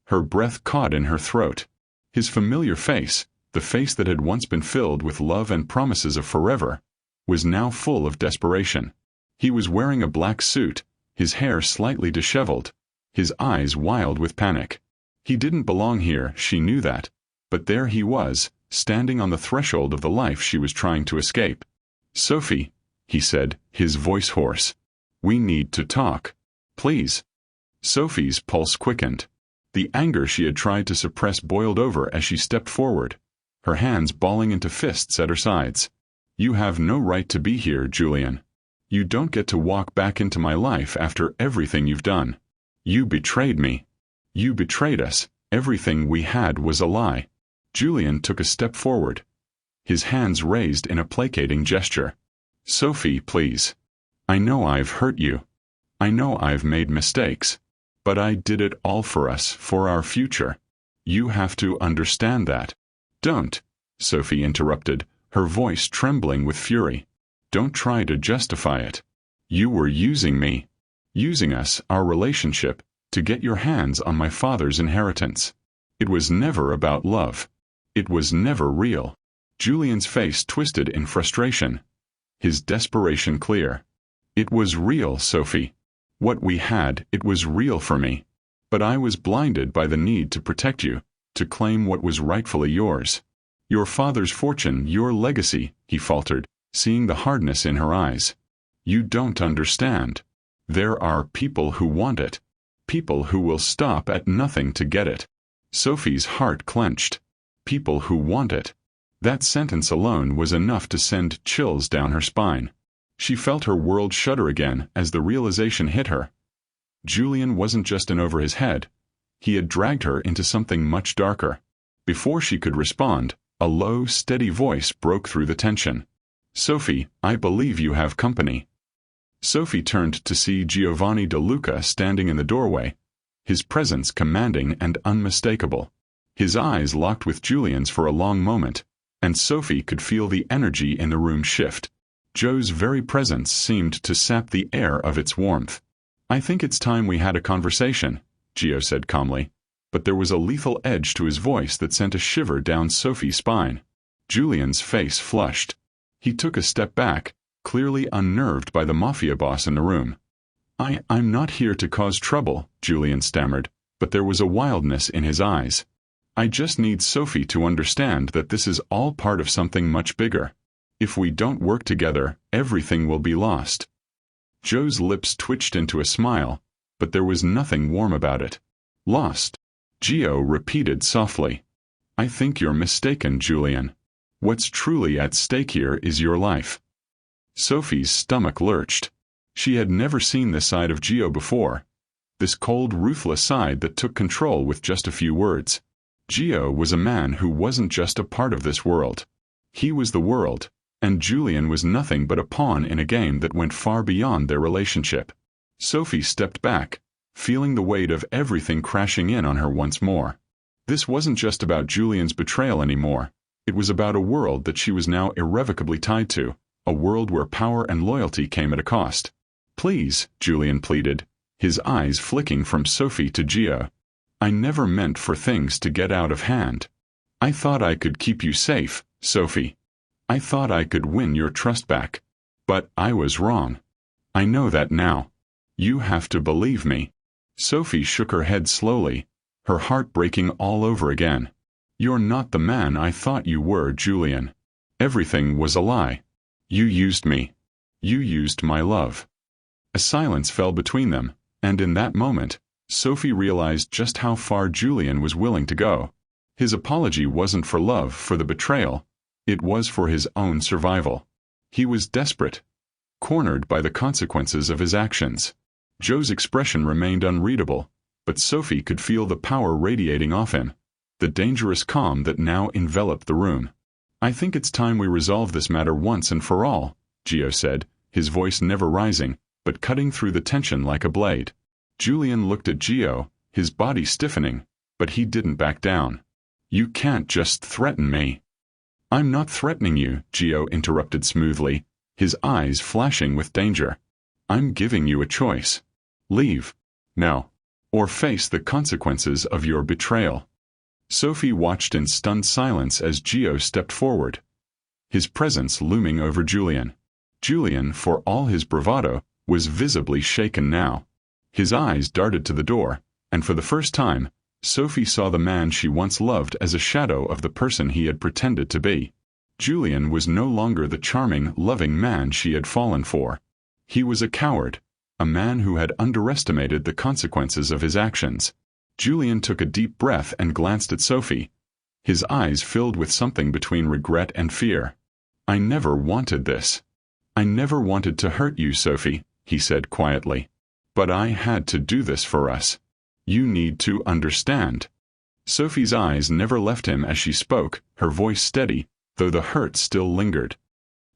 S1: Her breath caught in her throat. His familiar face, the face that had once been filled with love and promises of forever, was now full of desperation. He was wearing a black suit, his hair slightly disheveled, his eyes wild with panic. He didn't belong here, she knew that, but there he was, standing on the threshold of the life she was trying to escape. "Sophie," he said, his voice hoarse. "We need to talk. Please." Sophie's pulse quickened. The anger she had tried to suppress boiled over as she stepped forward, her hands balling into fists at her sides. "You have no right to be here, Julian. You don't get to walk back into my life after everything you've done. You betrayed me. You betrayed us. Everything we had was a lie." Julian took a step forward, his hands raised in a placating gesture. "Sophie, please. I know I've hurt you. I know I've made mistakes. But I did it all for us, for our future. You have to understand that." "Don't," Sophie interrupted, her voice trembling with fury. "Don't try to justify it. You were using me. Using us, our relationship, to get your hands on my father's inheritance. It was never about love. It was never real." Julian's face twisted in frustration, his desperation clear. "It was real, Sophie. What we had, it was real for me. But I was blinded by the need to protect you, to claim what was rightfully yours. Your father's fortune, your legacy," he faltered, seeing the hardness in her eyes. "You don't understand. There are people who want it. People who will stop at nothing to get it." Sophie's heart clenched. People who want it. That sentence alone was enough to send chills down her spine. She felt her world shudder again as the realization hit her. Julian wasn't just in over his head. He had dragged her into something much darker. Before she could respond, a low, steady voice broke through the tension. "Sophie, I believe you have company." Sophie turned to see Giovanni De Luca standing in the doorway, his presence commanding and unmistakable. His eyes locked with Julian's for a long moment, and Sophie could feel the energy in the room shift. Joe's very presence seemed to sap the air of its warmth. "I think it's time we had a conversation," Gio said calmly, but there was a lethal edge to his voice that sent a shiver down Sophie's spine. Julian's face flushed. He took a step back, clearly unnerved by the Mafia boss in the room. I'm not here to cause trouble," Julian stammered, but there was a wildness in his eyes. "I just need Sophie to understand that this is all part of something much bigger. If we don't work together, everything will be lost." Joe's lips twitched into a smile, but there was nothing warm about it. "Lost?" Gio repeated softly. "I think you're mistaken, Julian. What's truly at stake here is your life." Sophie's stomach lurched. She had never seen this side of Gio before, this cold, ruthless side that took control with just a few words. Gio was a man who wasn't just a part of this world. He was the world, and Julian was nothing but a pawn in a game that went far beyond their relationship. Sophie stepped back, feeling the weight of everything crashing in on her once more. This wasn't just about Julian's betrayal anymore. It was about a world that she was now irrevocably tied to, a world where power and loyalty came at a cost. "Please," Julian pleaded, his eyes flicking from Sophie to Gio. "I never meant for things to get out of hand. I thought I could keep you safe, Sophie. I thought I could win your trust back. But I was wrong. I know that now. You have to believe me." Sophie shook her head slowly, her heart breaking all over again. "You're not the man I thought you were, Julian. Everything was a lie. You used me. You used my love." A silence fell between them, and in that moment, Sophie realized just how far Julian was willing to go. His apology wasn't for love for the betrayal, it was for his own survival. He was desperate, cornered by the consequences of his actions. Joe's expression remained unreadable, but Sophie could feel the power radiating off him, the dangerous calm that now enveloped the room. "I think it's time we resolve this matter once and for all," Gio said, his voice never rising, but cutting through the tension like a blade. Julian looked at Gio, his body stiffening, but he didn't back down. "You can't just threaten me." "I'm not threatening you," Gio interrupted smoothly, his eyes flashing with danger. "I'm giving you a choice. Leave. Now. Or face the consequences of your betrayal." Sophie watched in stunned silence as Gio stepped forward, his presence looming over Julian. Julian, for all his bravado, was visibly shaken now. His eyes darted to the door, and for the first time, Sophie saw the man she once loved as a shadow of the person he had pretended to be. Julian was no longer the charming, loving man she had fallen for. He was a coward, a man who had underestimated the consequences of his actions. Julian took a deep breath and glanced at Sophie, his eyes filled with something between regret and fear. "I never wanted this. I never wanted to hurt you, Sophie," he said quietly. "But I had to do this for us. You need to understand." Sophie's eyes never left him as she spoke, her voice steady, though the hurt still lingered.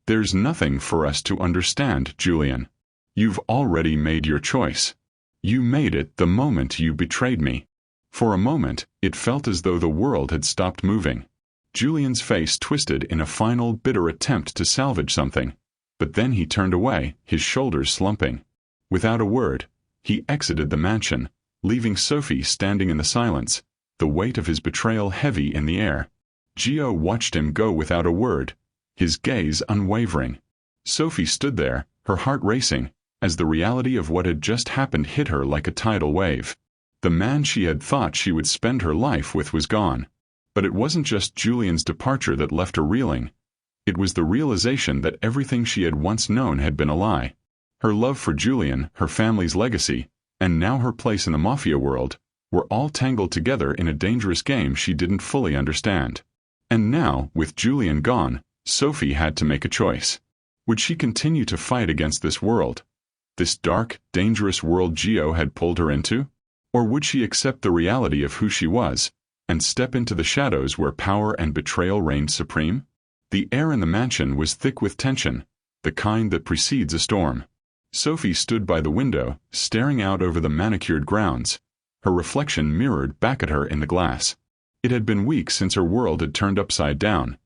S1: "There's nothing for us to understand, Julian. You've already made your choice. You made it the moment you betrayed me." For a moment, it felt as though the world had stopped moving. Julian's face twisted in a final bitter attempt to salvage something, but then he turned away, his shoulders slumping. Without a word, he exited the mansion, leaving Sophie standing in the silence, the weight of his betrayal heavy in the air. Gio watched him go without a word, his gaze unwavering. Sophie stood there, her heart racing, as the reality of what had just happened hit her like a tidal wave. The man she had thought she would spend her life with was gone. But it wasn't just Julian's departure that left her reeling. It was the realization that everything she had once known had been a lie. Her love for Julian, her family's legacy, and now her place in the Mafia world, were all tangled together in a dangerous game she didn't fully understand. And now, with Julian gone, Sophie had to make a choice. Would she continue to fight against this world, this dark, dangerous world Gio had pulled her into? Or would she accept the reality of who she was, and step into the shadows where power and betrayal reigned supreme? The air in the mansion was thick with tension, the kind that precedes a storm. Sophie stood by the window, staring out over the manicured grounds, her reflection mirrored back at her in the glass. It had been weeks since her world had turned upside down.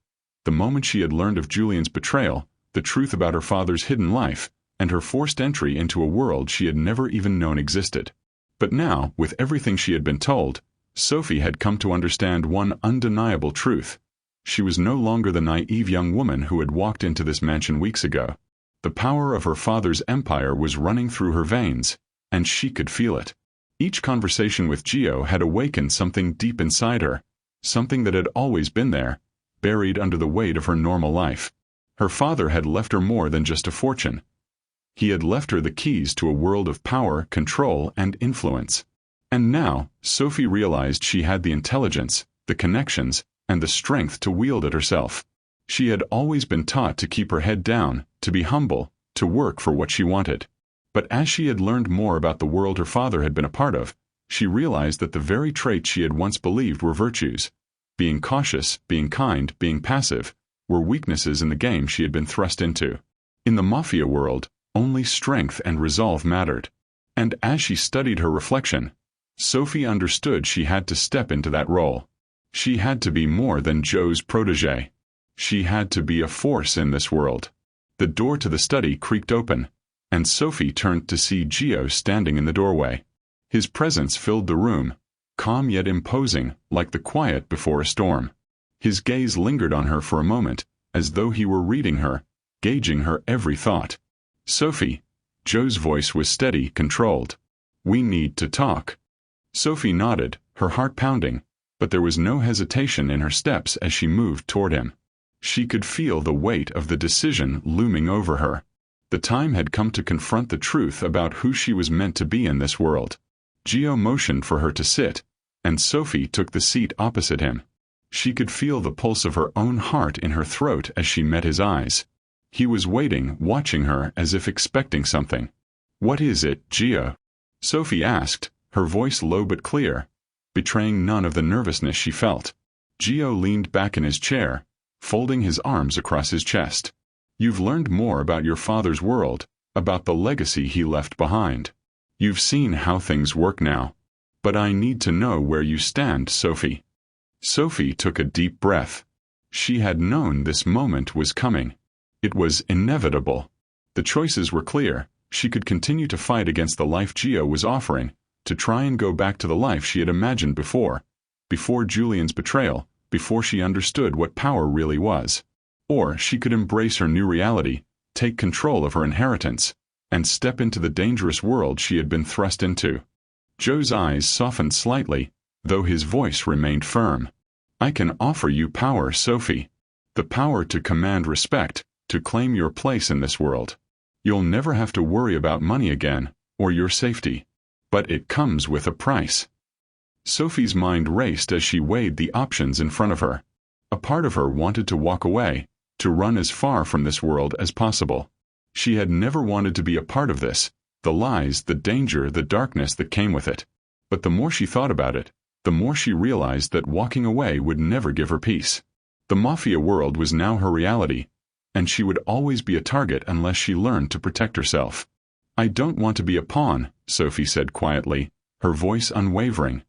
S1: The moment she had learned of Julian's betrayal, the truth about her father's hidden life, and her forced entry into a world she had never even known existed. But now, with everything she had been told, Sophie had come to understand one undeniable truth. She was no longer the naive young woman who had walked into this mansion weeks ago. The power of her father's empire was running through her veins, and she could feel it. Each conversation with Gio had awakened something deep inside her, something that had always been there, buried under the weight of her normal life. Her father had left her more than just a fortune. He had left her the keys to a world of power, control, and influence. And now, Sophie realized she had the intelligence, the connections, and the strength to wield it herself. She had always been taught to keep her head down, to be humble, to work for what she wanted. But as she had learned more about the world her father had been a part of, she realized that the very traits she had once believed were virtues, being cautious, being kind, being passive, were weaknesses in the game she had been thrust into. In the Mafia world, only strength and resolve mattered. And as she studied her reflection, Sophie understood she had to step into that role. She had to be more than Joe's protégé. She had to be a force in this world. The door to the study creaked open, and Sophie turned to see Gio standing in the doorway. His presence filled the room, calm yet imposing, like the quiet before a storm. His gaze lingered on her for a moment, as though he were reading her, gauging her every thought. "Sophie," Joe's voice was steady, controlled. "We need to talk." Sophie nodded, her heart pounding, but there was no hesitation in her steps as she moved toward him. She could feel the weight of the decision looming over her. The time had come to confront the truth about who she was meant to be in this world. Gio motioned for her to sit, and Sophie took the seat opposite him. She could feel the pulse of her own heart in her throat as she met his eyes. He was waiting, watching her as if expecting something. "What is it, Gio?" Sophie asked, her voice low but clear, betraying none of the nervousness she felt. Gio leaned back in his chair, folding his arms across his chest. "You've learned more about your father's world, about the legacy he left behind. You've seen how things work now. But I need to know where you stand, Sophie." Sophie took a deep breath. She had known this moment was coming. It was inevitable. The choices were clear. She could continue to fight against the life Gio was offering, to try and go back to the life she had imagined before Julian's betrayal, before she understood what power really was. Or she could embrace her new reality, take control of her inheritance, and step into the dangerous world she had been thrust into. Joe's eyes softened slightly, though his voice remained firm. "I can offer you power, Sophie. The power to command respect, to claim your place in this world. You'll never have to worry about money again, or your safety. But it comes with a price." Sophie's mind raced as she weighed the options in front of her. A part of her wanted to walk away, to run as far from this world as possible. She had never wanted to be a part of this, the lies, the danger, the darkness that came with it. But the more she thought about it, the more she realized that walking away would never give her peace. The Mafia world was now her reality, and she would always be a target unless she learned to protect herself. "I don't want to be a pawn," Sophie said quietly, her voice unwavering.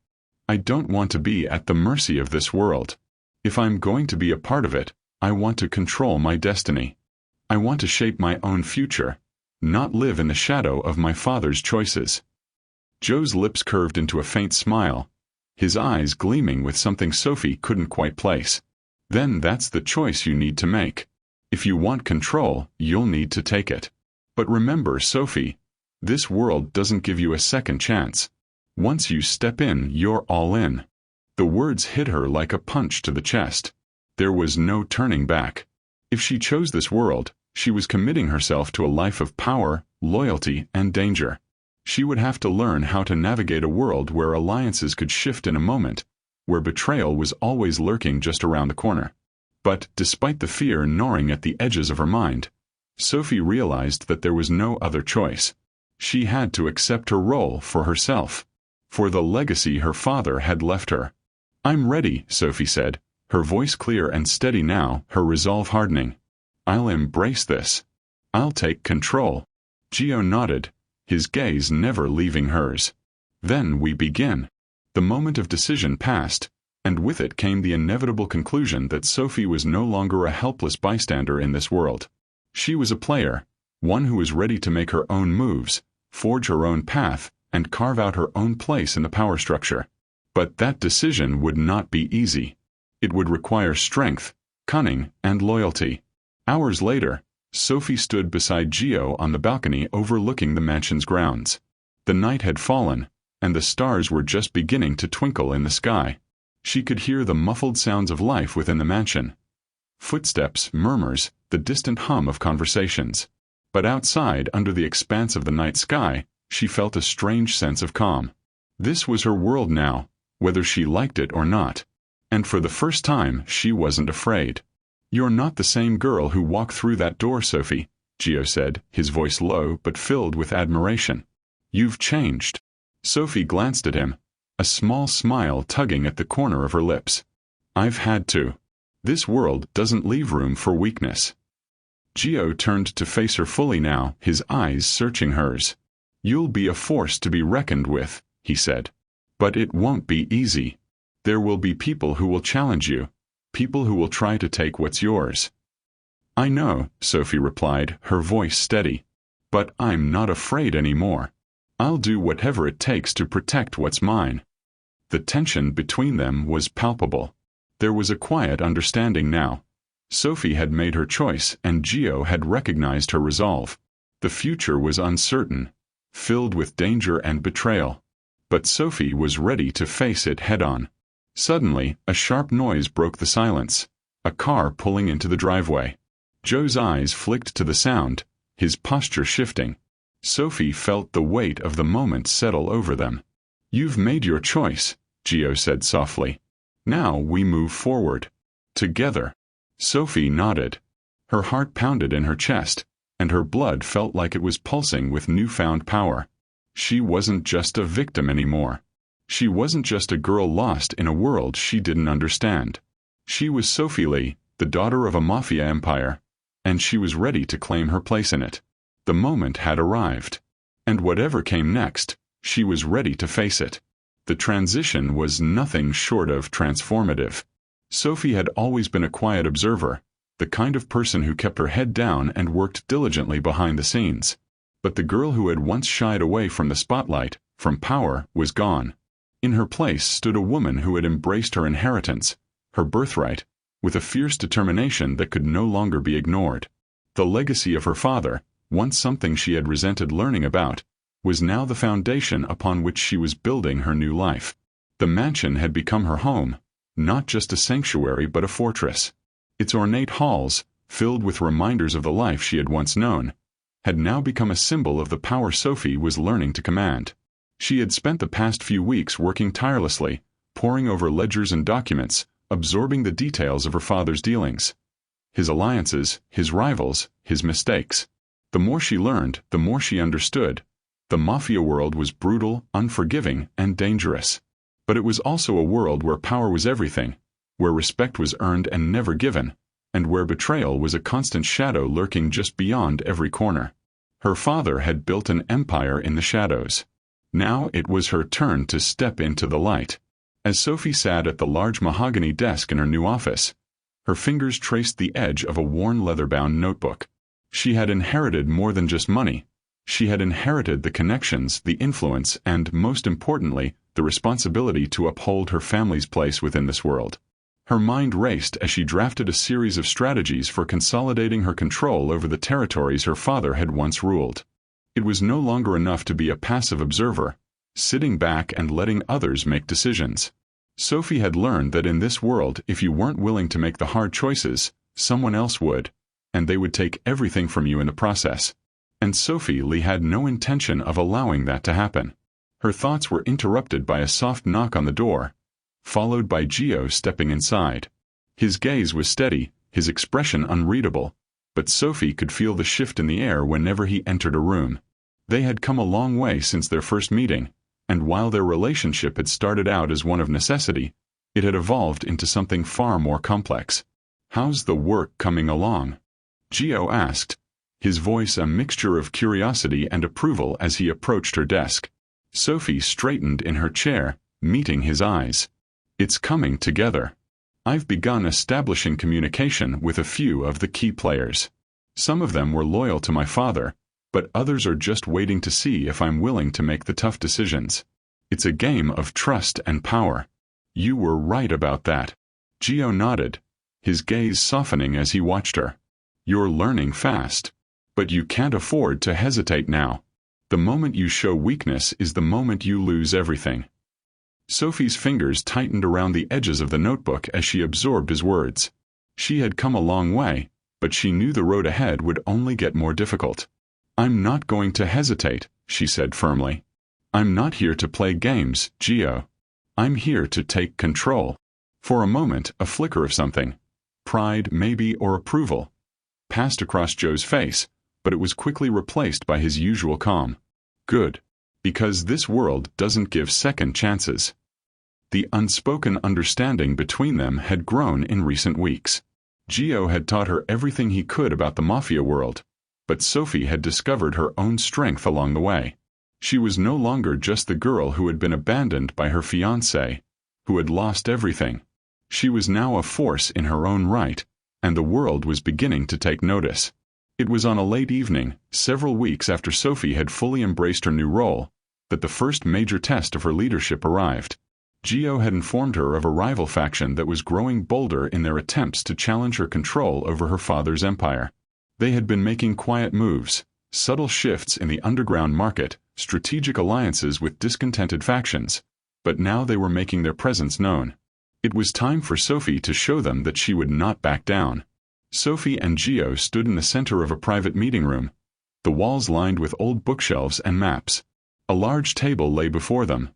S1: "I don't want to be at the mercy of this world. If I'm going to be a part of it, I want to control my destiny. I want to shape my own future, not live in the shadow of my father's choices." Joe's lips curved into a faint smile, his eyes gleaming with something Sophie couldn't quite place. "Then that's the choice you need to make. If you want control, you'll need to take it. But remember, Sophie, this world doesn't give you a second chance. Once you step in, you're all in." The words hit her like a punch to the chest. There was no turning back. If she chose this world, she was committing herself to a life of power, loyalty, and danger. She would have to learn how to navigate a world where alliances could shift in a moment, where betrayal was always lurking just around the corner. But, despite the fear gnawing at the edges of her mind, Sophie realized that there was no other choice. She had to accept her role for herself, for the legacy her father had left her. "I'm ready," Sophie said, her voice clear and steady now, her resolve hardening. "I'll embrace this. I'll take control." Gio nodded, his gaze never leaving hers. "Then we begin." The moment of decision passed, and with it came the inevitable conclusion that Sophie was no longer a helpless bystander in this world. She was a player, one who was ready to make her own moves, forge her own path, and carve out her own place in the power structure. But that decision would not be easy. It would require strength, cunning, and loyalty. Hours later, Sophie stood beside Gio on the balcony overlooking the mansion's grounds. The night had fallen, and the stars were just beginning to twinkle in the sky. She could hear the muffled sounds of life within the mansion. Footsteps, murmurs, the distant hum of conversations. But outside, under the expanse of the night sky, she felt a strange sense of calm. This was her world now, whether she liked it or not. And for the first time, she wasn't afraid. "You're not the same girl who walked through that door, Sophie," Gio said, his voice low but filled with admiration. "You've changed." Sophie glanced at him, a small smile tugging at the corner of her lips. "I've had to. This world doesn't leave room for weakness." Gio turned to face her fully now, his eyes searching hers. "You'll be a force to be reckoned with," he said. "But it won't be easy. There will be people who will challenge you, people who will try to take what's yours." "I know," Sophie replied, her voice steady. "But I'm not afraid anymore. I'll do whatever it takes to protect what's mine." The tension between them was palpable. There was a quiet understanding now. Sophie had made her choice, and Gio had recognized her resolve. The future was uncertain, filled with danger and betrayal. But Sophie was ready to face it head-on. Suddenly, a sharp noise broke the silence, a car pulling into the driveway. Joe's eyes flicked to the sound, his posture shifting. Sophie felt the weight of the moment settle over them. "You've made your choice," Gio said softly. "Now we move forward. Together." Sophie nodded. Her heart pounded in her chest, and her blood felt like it was pulsing with newfound power. She wasn't just a victim anymore. She wasn't just a girl lost in a world she didn't understand. She was Sophie Li, the daughter of a Mafia empire, and she was ready to claim her place in it. The moment had arrived. And whatever came next, she was ready to face it. The transition was nothing short of transformative. Sophie had always been a quiet observer, the kind of person who kept her head down and worked diligently behind the scenes. But the girl who had once shied away from the spotlight, from power, was gone. In her place stood a woman who had embraced her inheritance, her birthright, with a fierce determination that could no longer be ignored. The legacy of her father, once something she had resented learning about, was now the foundation upon which she was building her new life. The mansion had become her home, not just a sanctuary but a fortress. Its ornate halls, filled with reminders of the life she had once known, had now become a symbol of the power Sophie was learning to command. She had spent the past few weeks working tirelessly, poring over ledgers and documents, absorbing the details of her father's dealings. His alliances, his rivals, his mistakes. The more she learned, the more she understood. The Mafia world was brutal, unforgiving, and dangerous. But it was also a world where power was everything, where respect was earned and never given, and where betrayal was a constant shadow lurking just beyond every corner. Her father had built an empire in the shadows. Now it was her turn to step into the light. As Sophie sat at the large mahogany desk in her new office, her fingers traced the edge of a worn leather-bound notebook. She had inherited more than just money. She had inherited the connections, the influence, and, most importantly, the responsibility to uphold her family's place within this world. Her mind raced as she drafted a series of strategies for consolidating her control over the territories her father had once ruled. It was no longer enough to be a passive observer, sitting back and letting others make decisions. Sophie had learned that in this world, if you weren't willing to make the hard choices, someone else would, and they would take everything from you in the process. And Sophie Li had no intention of allowing that to happen. Her thoughts were interrupted by a soft knock on the door, followed by Gio stepping inside. His gaze was steady, his expression unreadable, but Sophie could feel the shift in the air whenever he entered a room. They had come a long way since their first meeting, and while their relationship had started out as one of necessity, it had evolved into something far more complex. "How's the work coming along?" Gio asked, his voice a mixture of curiosity and approval as he approached her desk. Sophie straightened in her chair, meeting his eyes. "It's coming together. I've begun establishing communication with a few of the key players. Some of them were loyal to my father, but others are just waiting to see if I'm willing to make the tough decisions. It's a game of trust and power." "You were right about that." Gio nodded, his gaze softening as he watched her. "You're learning fast. But you can't afford to hesitate now. The moment you show weakness is the moment you lose everything." Sophie's fingers tightened around the edges of the notebook as she absorbed his words. She had come a long way, but she knew the road ahead would only get more difficult. "I'm not going to hesitate," she said firmly. "I'm not here to play games, Gio. I'm here to take control." For a moment, a flicker of something, pride maybe or approval, passed across Joe's face, but it was quickly replaced by his usual calm. "Good. Because this world doesn't give second chances." The unspoken understanding between them had grown in recent weeks. Gio had taught her everything he could about the Mafia world, but Sophie had discovered her own strength along the way. She was no longer just the girl who had been abandoned by her fiancé, who had lost everything. She was now a force in her own right, and the world was beginning to take notice. It was on a late evening, several weeks after Sophie had fully embraced her new role, that the first major test of her leadership arrived. Gio had informed her of a rival faction that was growing bolder in their attempts to challenge her control over her father's empire. They had been making quiet moves, subtle shifts in the underground market, strategic alliances with discontented factions, but now they were making their presence known. It was time for Sophie to show them that she would not back down. Sophie and Gio stood in the center of a private meeting room, the walls lined with old bookshelves and maps. A large table lay before them,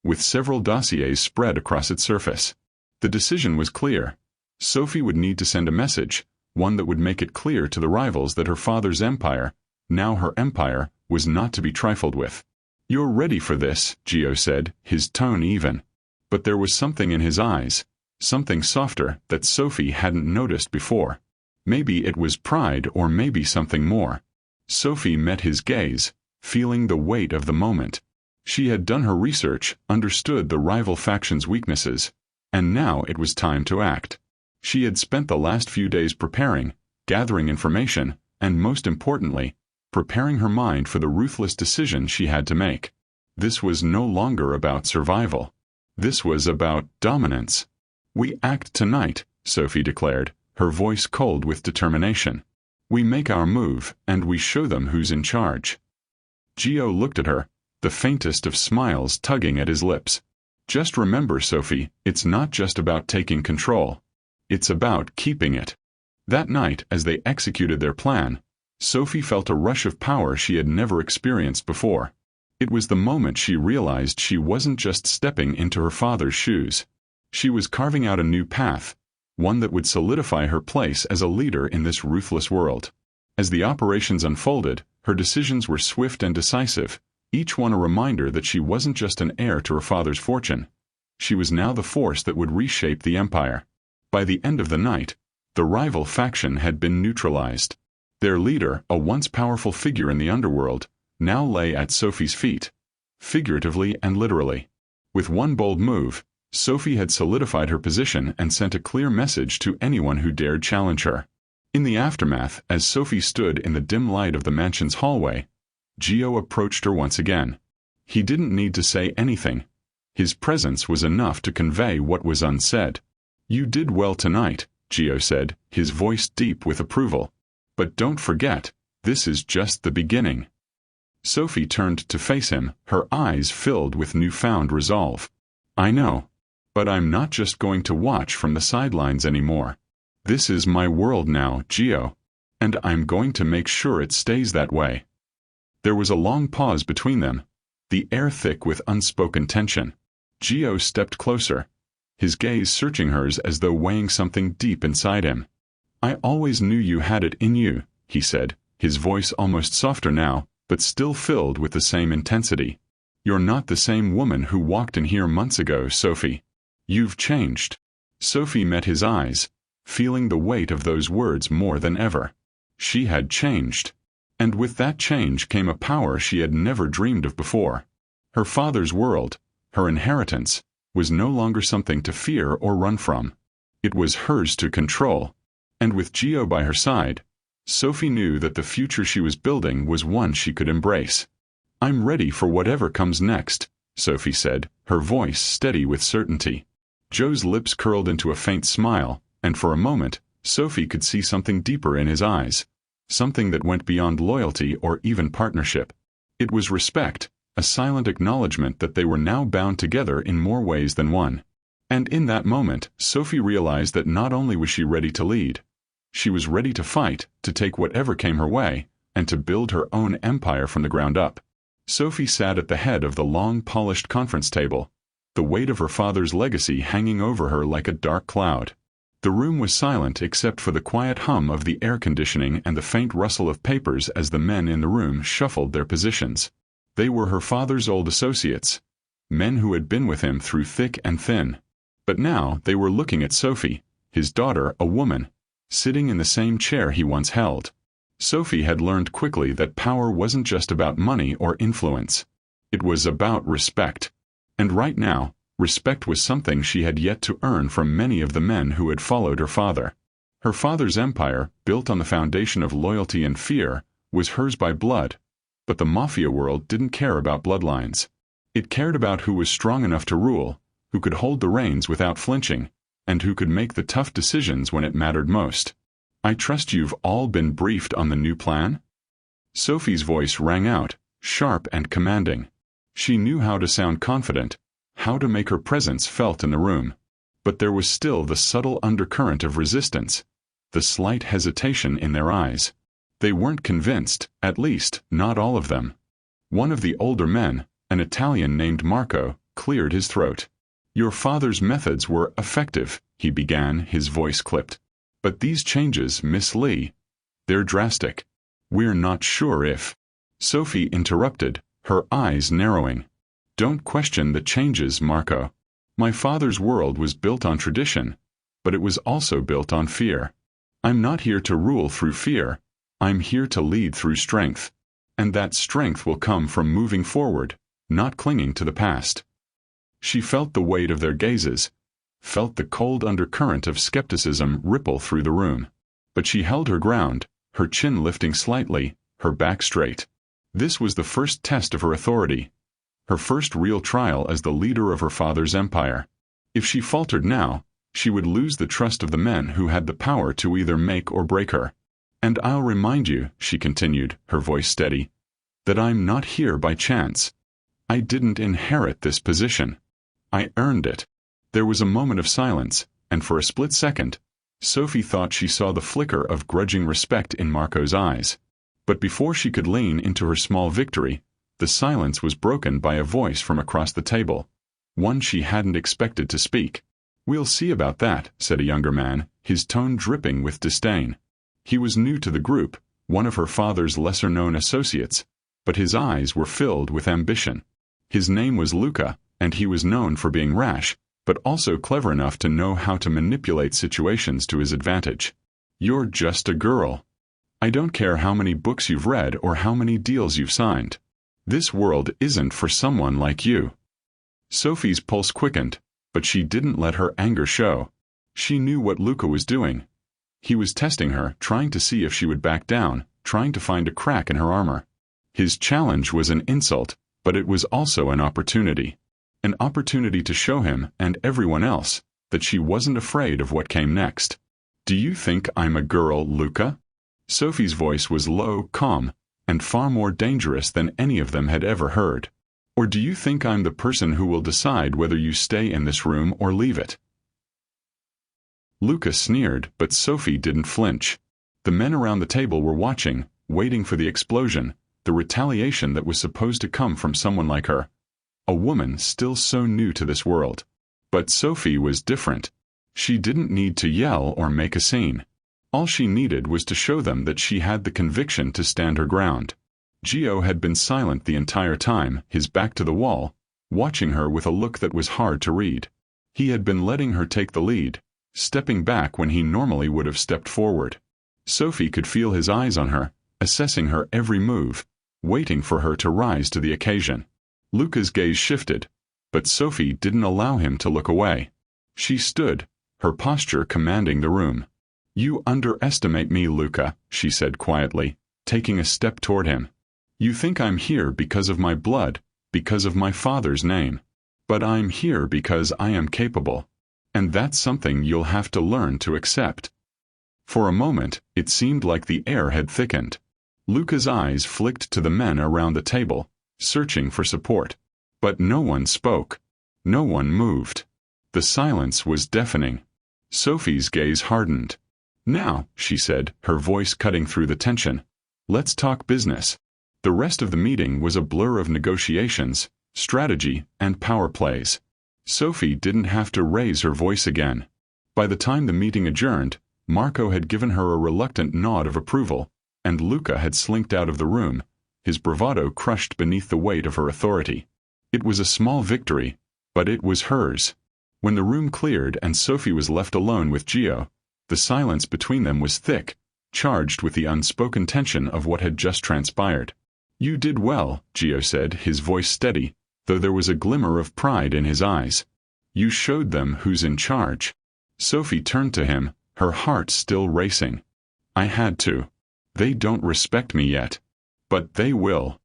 S1: with several dossiers spread across its surface. The decision was clear. Sophie would need to send a message, one that would make it clear to the rivals that her father's empire, now her empire, was not to be trifled with. "You're ready for this," Gio said, his tone even. But there was something in his eyes, something softer that Sophie hadn't noticed before. Maybe it was pride or maybe something more. Sophie met his gaze, feeling the weight of the moment. She had done her research, understood the rival faction's weaknesses, and now it was time to act. She had spent the last few days preparing, gathering information, and most importantly, preparing her mind for the ruthless decision she had to make. This was no longer about survival. This was about dominance. "We act tonight," Sophie declared, her voice cold with determination. "We make our move, and we show them who's in charge." Gio looked at her, the faintest of smiles tugging at his lips. "Just remember, Sophie, it's not just about taking control. It's about keeping it." That night, as they executed their plan, Sophie felt a rush of power she had never experienced before. It was the moment she realized she wasn't just stepping into her father's shoes. She was carving out a new path, one that would solidify her place as a leader in this ruthless world. As the operations unfolded, her decisions were swift and decisive, each one a reminder that she wasn't just an heir to her father's fortune. She was now the force that would reshape the empire. By the end of the night, the rival faction had been neutralized. Their leader, a once powerful figure in the underworld, now lay at Sophie's feet, figuratively and literally. With one bold move, Sophie had solidified her position and sent a clear message to anyone who dared challenge her. In the aftermath, as Sophie stood in the dim light of the mansion's hallway, Gio approached her once again. He didn't need to say anything. His presence was enough to convey what was unsaid. "You did well tonight," Gio said, his voice deep with approval. "But don't forget, this is just the beginning." Sophie turned to face him, her eyes filled with newfound resolve. "I know. But I'm not just going to watch from the sidelines anymore. This is my world now, Gio. And I'm going to make sure it stays that way." There was a long pause between them, the air thick with unspoken tension. Gio stepped closer, his gaze searching hers as though weighing something deep inside him. "I always knew you had it in you," he said, his voice almost softer now, but still filled with the same intensity. "You're not the same woman who walked in here months ago, Sophie. You've changed." Sophie met his eyes, feeling the weight of those words more than ever. She had changed. And with that change came a power she had never dreamed of before. Her father's world, her inheritance, was no longer something to fear or run from. It was hers to control. And with Gio by her side, Sophie knew that the future she was building was one she could embrace. "I'm ready for whatever comes next," Sophie said, her voice steady with certainty. Joe's lips curled into a faint smile, and for a moment, Sophie could see something deeper in his eyes, something that went beyond loyalty or even partnership. It was respect, a silent acknowledgement that they were now bound together in more ways than one. And in that moment, Sophie realized that not only was she ready to lead, she was ready to fight, to take whatever came her way, and to build her own empire from the ground up. Sophie sat at the head of the long, polished conference table, the weight of her father's legacy hanging over her like a dark cloud. The room was silent except for the quiet hum of the air conditioning and the faint rustle of papers as the men in the room shuffled their positions. They were her father's old associates, men who had been with him through thick and thin. But now they were looking at Sophie, his daughter, a woman, sitting in the same chair he once held. Sophie had learned quickly that power wasn't just about money or influence. It was about respect. And right now, respect was something she had yet to earn from many of the men who had followed her father. Her father's empire, built on the foundation of loyalty and fear, was hers by blood, but the Mafia world didn't care about bloodlines. It cared about who was strong enough to rule, who could hold the reins without flinching, and who could make the tough decisions when it mattered most. "I trust you've all been briefed on the new plan?" Sophie's voice rang out, sharp and commanding. She knew how to sound confident, how to make her presence felt in the room. But there was still the subtle undercurrent of resistance, the slight hesitation in their eyes. They weren't convinced, at least, not all of them. One of the older men, an Italian named Marco, cleared his throat. "Your father's methods were effective," he began, his voice clipped. "But these changes, Miss Li, they're drastic. We're not sure if—" Sophie interrupted, her eyes narrowing. "Don't question the changes, Marco. My father's world was built on tradition, but it was also built on fear. I'm not here to rule through fear. I'm here to lead through strength. And that strength will come from moving forward, not clinging to the past." She felt the weight of their gazes, felt the cold undercurrent of skepticism ripple through the room. But she held her ground, her chin lifting slightly, her back straight. This was the first test of her authority, her first real trial as the leader of her father's empire. If she faltered now, she would lose the trust of the men who had the power to either make or break her. "And I'll remind you," she continued, her voice steady, "that I'm not here by chance. I didn't inherit this position. I earned it." There was a moment of silence, and for a split second, Sophie thought she saw the flicker of grudging respect in Marco's eyes. But before she could lean into her small victory, the silence was broken by a voice from across the table, one she hadn't expected to speak. "We'll see about that," said a younger man, his tone dripping with disdain. He was new to the group, one of her father's lesser-known associates, but his eyes were filled with ambition. His name was Luca, and he was known for being rash, but also clever enough to know how to manipulate situations to his advantage. "You're just a girl. I don't care how many books you've read or how many deals you've signed. This world isn't for someone like you." Sophie's pulse quickened, but she didn't let her anger show. She knew what Luca was doing. He was testing her, trying to see if she would back down, trying to find a crack in her armor. His challenge was an insult, but it was also an opportunity. An opportunity to show him, and everyone else, that she wasn't afraid of what came next. "Do you think I'm a girl, Luca?" Sophie's voice was low, calm, and far more dangerous than any of them had ever heard. "Or do you think I'm the person who will decide whether you stay in this room or leave it?" Luca sneered, but Sophie didn't flinch. The men around the table were watching, waiting for the explosion, the retaliation that was supposed to come from someone like her. A woman still so new to this world. But Sophie was different. She didn't need to yell or make a scene. All she needed was to show them that she had the conviction to stand her ground. Gio had been silent the entire time, his back to the wall, watching her with a look that was hard to read. He had been letting her take the lead, stepping back when he normally would have stepped forward. Sophie could feel his eyes on her, assessing her every move, waiting for her to rise to the occasion. Luca's gaze shifted, but Sophie didn't allow him to look away. She stood, her posture commanding the room. "You underestimate me, Luca," she said quietly, taking a step toward him. "You think I'm here because of my blood, because of my father's name. But I'm here because I am capable. And that's something you'll have to learn to accept." For a moment, it seemed like the air had thickened. Luca's eyes flicked to the men around the table, searching for support. But no one spoke. No one moved. The silence was deafening. Sophie's gaze hardened. "Now," she said, her voice cutting through the tension, "let's talk business." The rest of the meeting was a blur of negotiations, strategy, and power plays. Sophie didn't have to raise her voice again. By the time the meeting adjourned, Marco had given her a reluctant nod of approval, and Luca had slinked out of the room, his bravado crushed beneath the weight of her authority. It was a small victory, but it was hers. When the room cleared and Sophie was left alone with Gio, the silence between them was thick, charged with the unspoken tension of what had just transpired. "You did well," Gio said, his voice steady, though there was a glimmer of pride in his eyes. "You showed them who's in charge." Sophie turned to him, her heart still racing. "I had to. They don't respect me yet. But they will."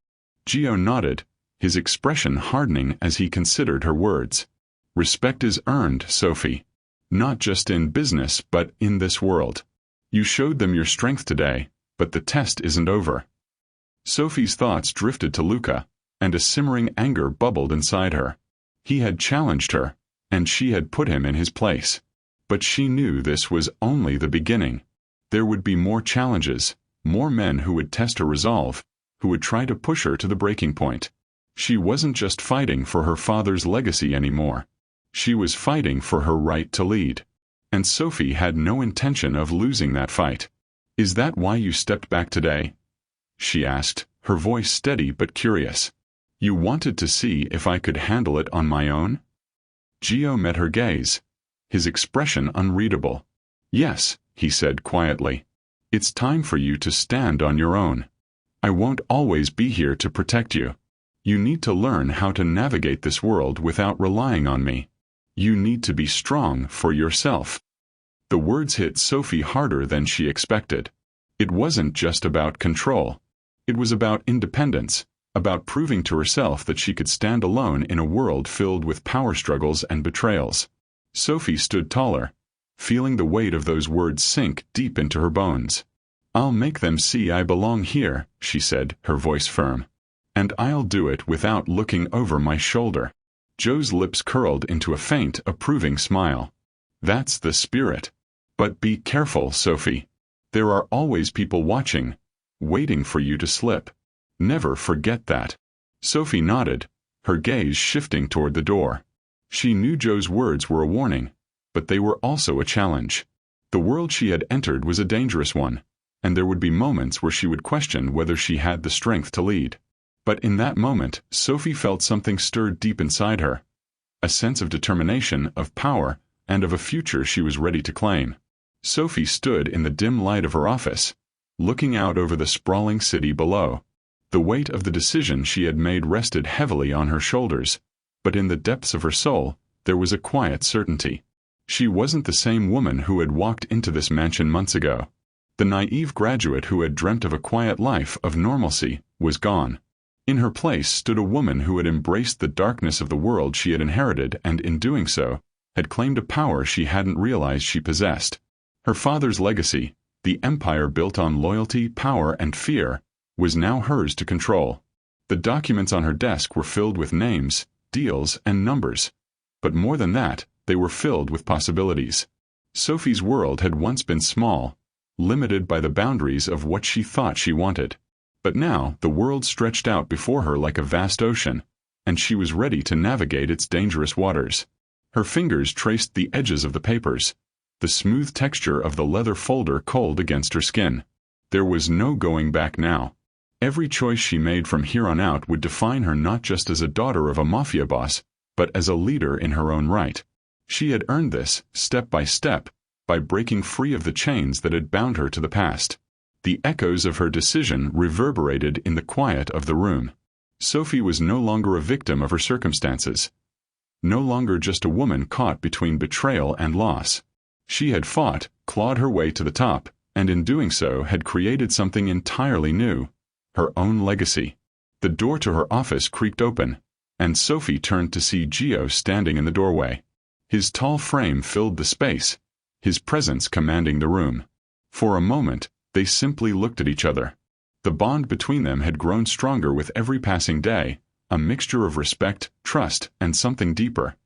S1: Gio nodded, his expression hardening as he considered her words. "Respect is earned, Sophie. Not just in business, but in this world. You showed them your strength today, but the test isn't over." Sophie's thoughts drifted to Luca, and a simmering anger bubbled inside her. He had challenged her, and she had put him in his place. But she knew this was only the beginning. There would be more challenges, more men who would test her resolve, who would try to push her to the breaking point. She wasn't just fighting for her father's legacy anymore. She was fighting for her right to lead. And Sophie had no intention of losing that fight. "Is that why you stepped back today?" she asked, her voice steady but curious. "You wanted to see if I could handle it on my own?" Gio met her gaze, his expression unreadable. "Yes," he said quietly. "It's time for you to stand on your own. I won't always be here to protect you. You need to learn how to navigate this world without relying on me. You need to be strong for yourself." The words hit Sophie harder than she expected. It wasn't just about control. It was about independence, about proving to herself that she could stand alone in a world filled with power struggles and betrayals. Sophie stood taller, feeling the weight of those words sink deep into her bones. "I'll make them see I belong here," she said, her voice firm. "And I'll do it without looking over my shoulder." Joe's lips curled into a faint, approving smile. "That's the spirit. But be careful, Sophie. There are always people watching, waiting for you to slip. Never forget that." Sophie nodded, her gaze shifting toward the door. She knew Joe's words were a warning, but they were also a challenge. The world she had entered was a dangerous one, and there would be moments where she would question whether she had the strength to lead. But in that moment, Sophie felt something stirred deep inside her, a sense of determination, of power, and of a future she was ready to claim. Sophie stood in the dim light of her office, looking out over the sprawling city below. The weight of the decision she had made rested heavily on her shoulders, but in the depths of her soul, there was a quiet certainty. She wasn't the same woman who had walked into this mansion months ago. The naive graduate who had dreamt of a quiet life of normalcy was gone. In her place stood a woman who had embraced the darkness of the world she had inherited and, in doing so, had claimed a power she hadn't realized she possessed. Her father's legacy, the empire built on loyalty, power, and fear, was now hers to control. The documents on her desk were filled with names, deals, and numbers. But more than that, they were filled with possibilities. Sophie's world had once been small, limited by the boundaries of what she thought she wanted. But now the world stretched out before her like a vast ocean, and she was ready to navigate its dangerous waters. Her fingers traced the edges of the papers, the smooth texture of the leather folder cold against her skin. There was no going back now. Every choice she made from here on out would define her not just as a daughter of a mafia boss, but as a leader in her own right. She had earned this, step by step, by breaking free of the chains that had bound her to the past. The echoes of her decision reverberated in the quiet of the room. Sophie was no longer a victim of her circumstances. No longer just a woman caught between betrayal and loss. She had fought, clawed her way to the top, and in doing so had created something entirely new. Her own legacy. The door to her office creaked open, and Sophie turned to see Gio standing in the doorway. His tall frame filled the space, his presence commanding the room. For a moment, they simply looked at each other. The bond between them had grown stronger with every passing day, a mixture of respect, trust, and something deeper.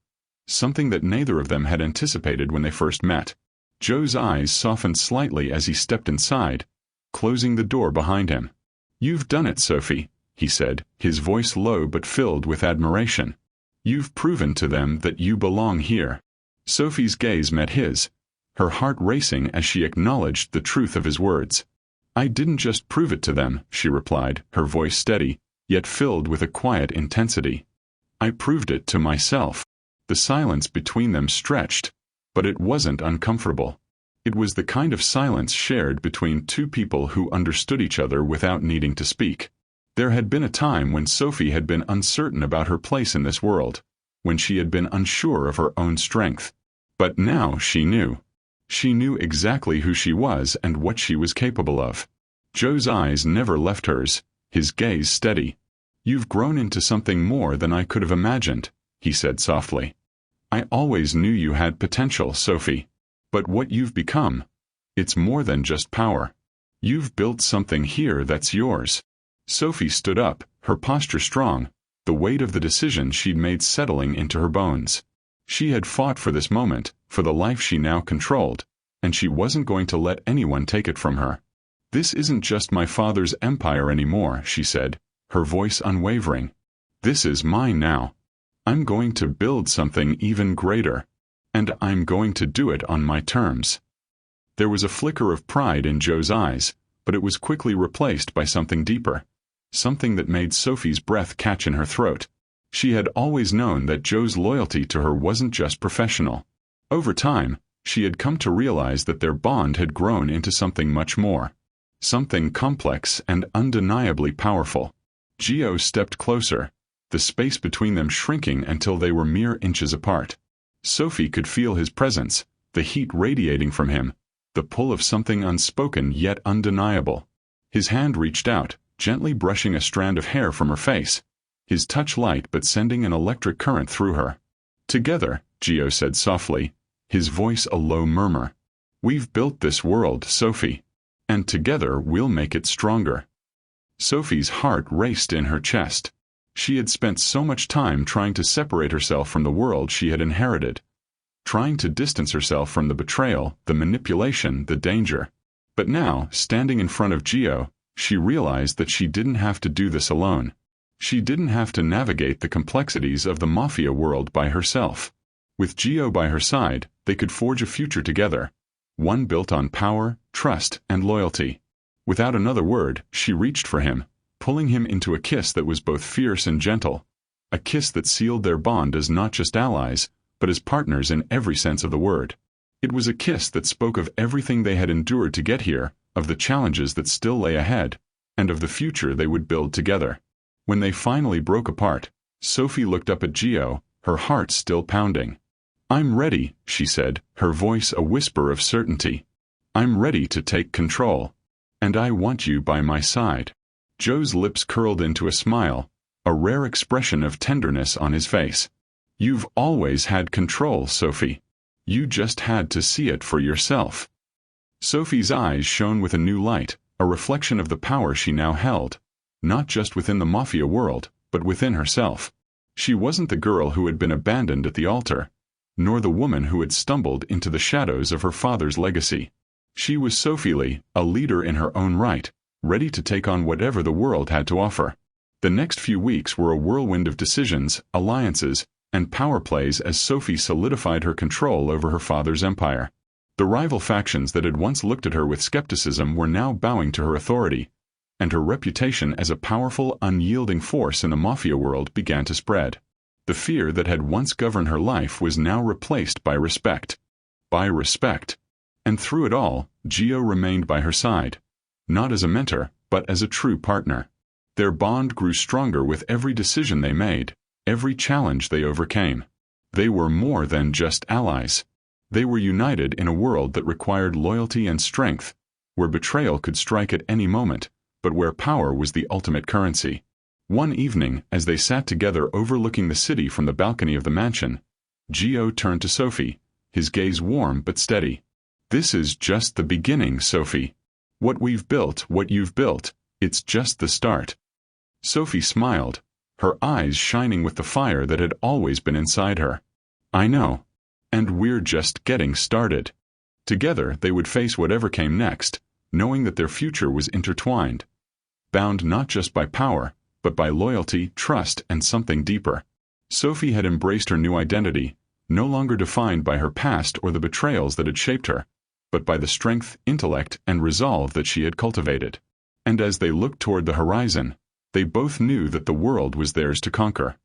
S1: Something that neither of them had anticipated when they first met. Joe's eyes softened slightly as he stepped inside, closing the door behind him. "You've done it, Sophie," he said, his voice low but filled with admiration. "You've proven to them that you belong here." Sophie's gaze met his, her heart racing as she acknowledged the truth of his words. "I didn't just prove it to them," she replied, her voice steady, yet filled with a quiet intensity. "I proved it to myself." The silence between them stretched, but it wasn't uncomfortable. It was the kind of silence shared between two people who understood each other without needing to speak. There had been a time when Sophie had been uncertain about her place in this world, when she had been unsure of her own strength. But now she knew. She knew exactly who she was and what she was capable of. Joe's eyes never left hers, his gaze steady. "You've grown into something more than I could have imagined," he said softly. "I always knew you had potential, Sophie. But what you've become, it's more than just power. You've built something here that's yours." Sophie stood up, her posture strong, the weight of the decision she'd made settling into her bones. She had fought for this moment, for the life she now controlled, and she wasn't going to let anyone take it from her. "This isn't just my father's empire anymore," she said, her voice unwavering. This is mine now. I'm going to build something even greater. And I'm going to do it on my terms. There was a flicker of pride in Joe's eyes, but it was quickly replaced by something deeper. Something that made Sophie's breath catch in her throat. She had always known that Joe's loyalty to her wasn't just professional. Over time, she had come to realize that their bond had grown into something much more. Something complex and undeniably powerful. Gio stepped closer, the space between them shrinking until they were mere inches apart. Sophie could feel his presence, the heat radiating from him, the pull of something unspoken yet undeniable. His hand reached out, gently brushing a strand of hair from her face, his touch light but sending an electric current through her. "Together," Gio said softly, his voice a low murmur. "We've built this world, Sophie. And together we'll make it stronger." Sophie's heart raced in her chest. She had spent so much time trying to separate herself from the world she had inherited, trying to distance herself from the betrayal, the manipulation, the danger. But now, standing in front of Gio, she realized that she didn't have to do this alone. She didn't have to navigate the complexities of the Mafia world by herself. With Gio by her side, they could forge a future together, one built on power, trust, and loyalty. Without another word, she reached for him, pulling him into a kiss that was both fierce and gentle, a kiss that sealed their bond as not just allies, but as partners in every sense of the word. It was a kiss that spoke of everything they had endured to get here, of the challenges that still lay ahead, and of the future they would build together. When they finally broke apart, Sophie looked up at Gio, her heart still pounding. "I'm ready," she said, her voice a whisper of certainty. "I'm ready to take control. And I want you by my side." Joe's lips curled into a smile, a rare expression of tenderness on his face. "You've always had control, Sophie. You just had to see it for yourself." Sophie's eyes shone with a new light, a reflection of the power she now held, not just within the Mafia world, but within herself. She wasn't the girl who had been abandoned at the altar, nor the woman who had stumbled into the shadows of her father's legacy. She was Sophie Li, a leader in her own right, ready to take on whatever the world had to offer. The next few weeks were a whirlwind of decisions, alliances, and power plays as Sophie solidified her control over her father's empire. The rival factions that had once looked at her with skepticism were now bowing to her authority, and her reputation as a powerful, unyielding force in the Mafia world began to spread. The fear that had once governed her life was now replaced by respect. By respect. And through it all, Gio remained by her side, not as a mentor, but as a true partner. Their bond grew stronger with every decision they made, every challenge they overcame. They were more than just allies. They were united in a world that required loyalty and strength, where betrayal could strike at any moment, but where power was the ultimate currency. One evening, as they sat together overlooking the city from the balcony of the mansion, Gio turned to Sophie, his gaze warm but steady. "This is just the beginning, Sophie. What we've built, what you've built, it's just the start." Sophie smiled, her eyes shining with the fire that had always been inside her. "I know. And we're just getting started." Together they would face whatever came next, knowing that their future was intertwined, bound not just by power, but by loyalty, trust, and something deeper. Sophie had embraced her new identity, no longer defined by her past or the betrayals that had shaped her, but by the strength, intellect, and resolve that she had cultivated. And as they looked toward the horizon, they both knew that the world was theirs to conquer.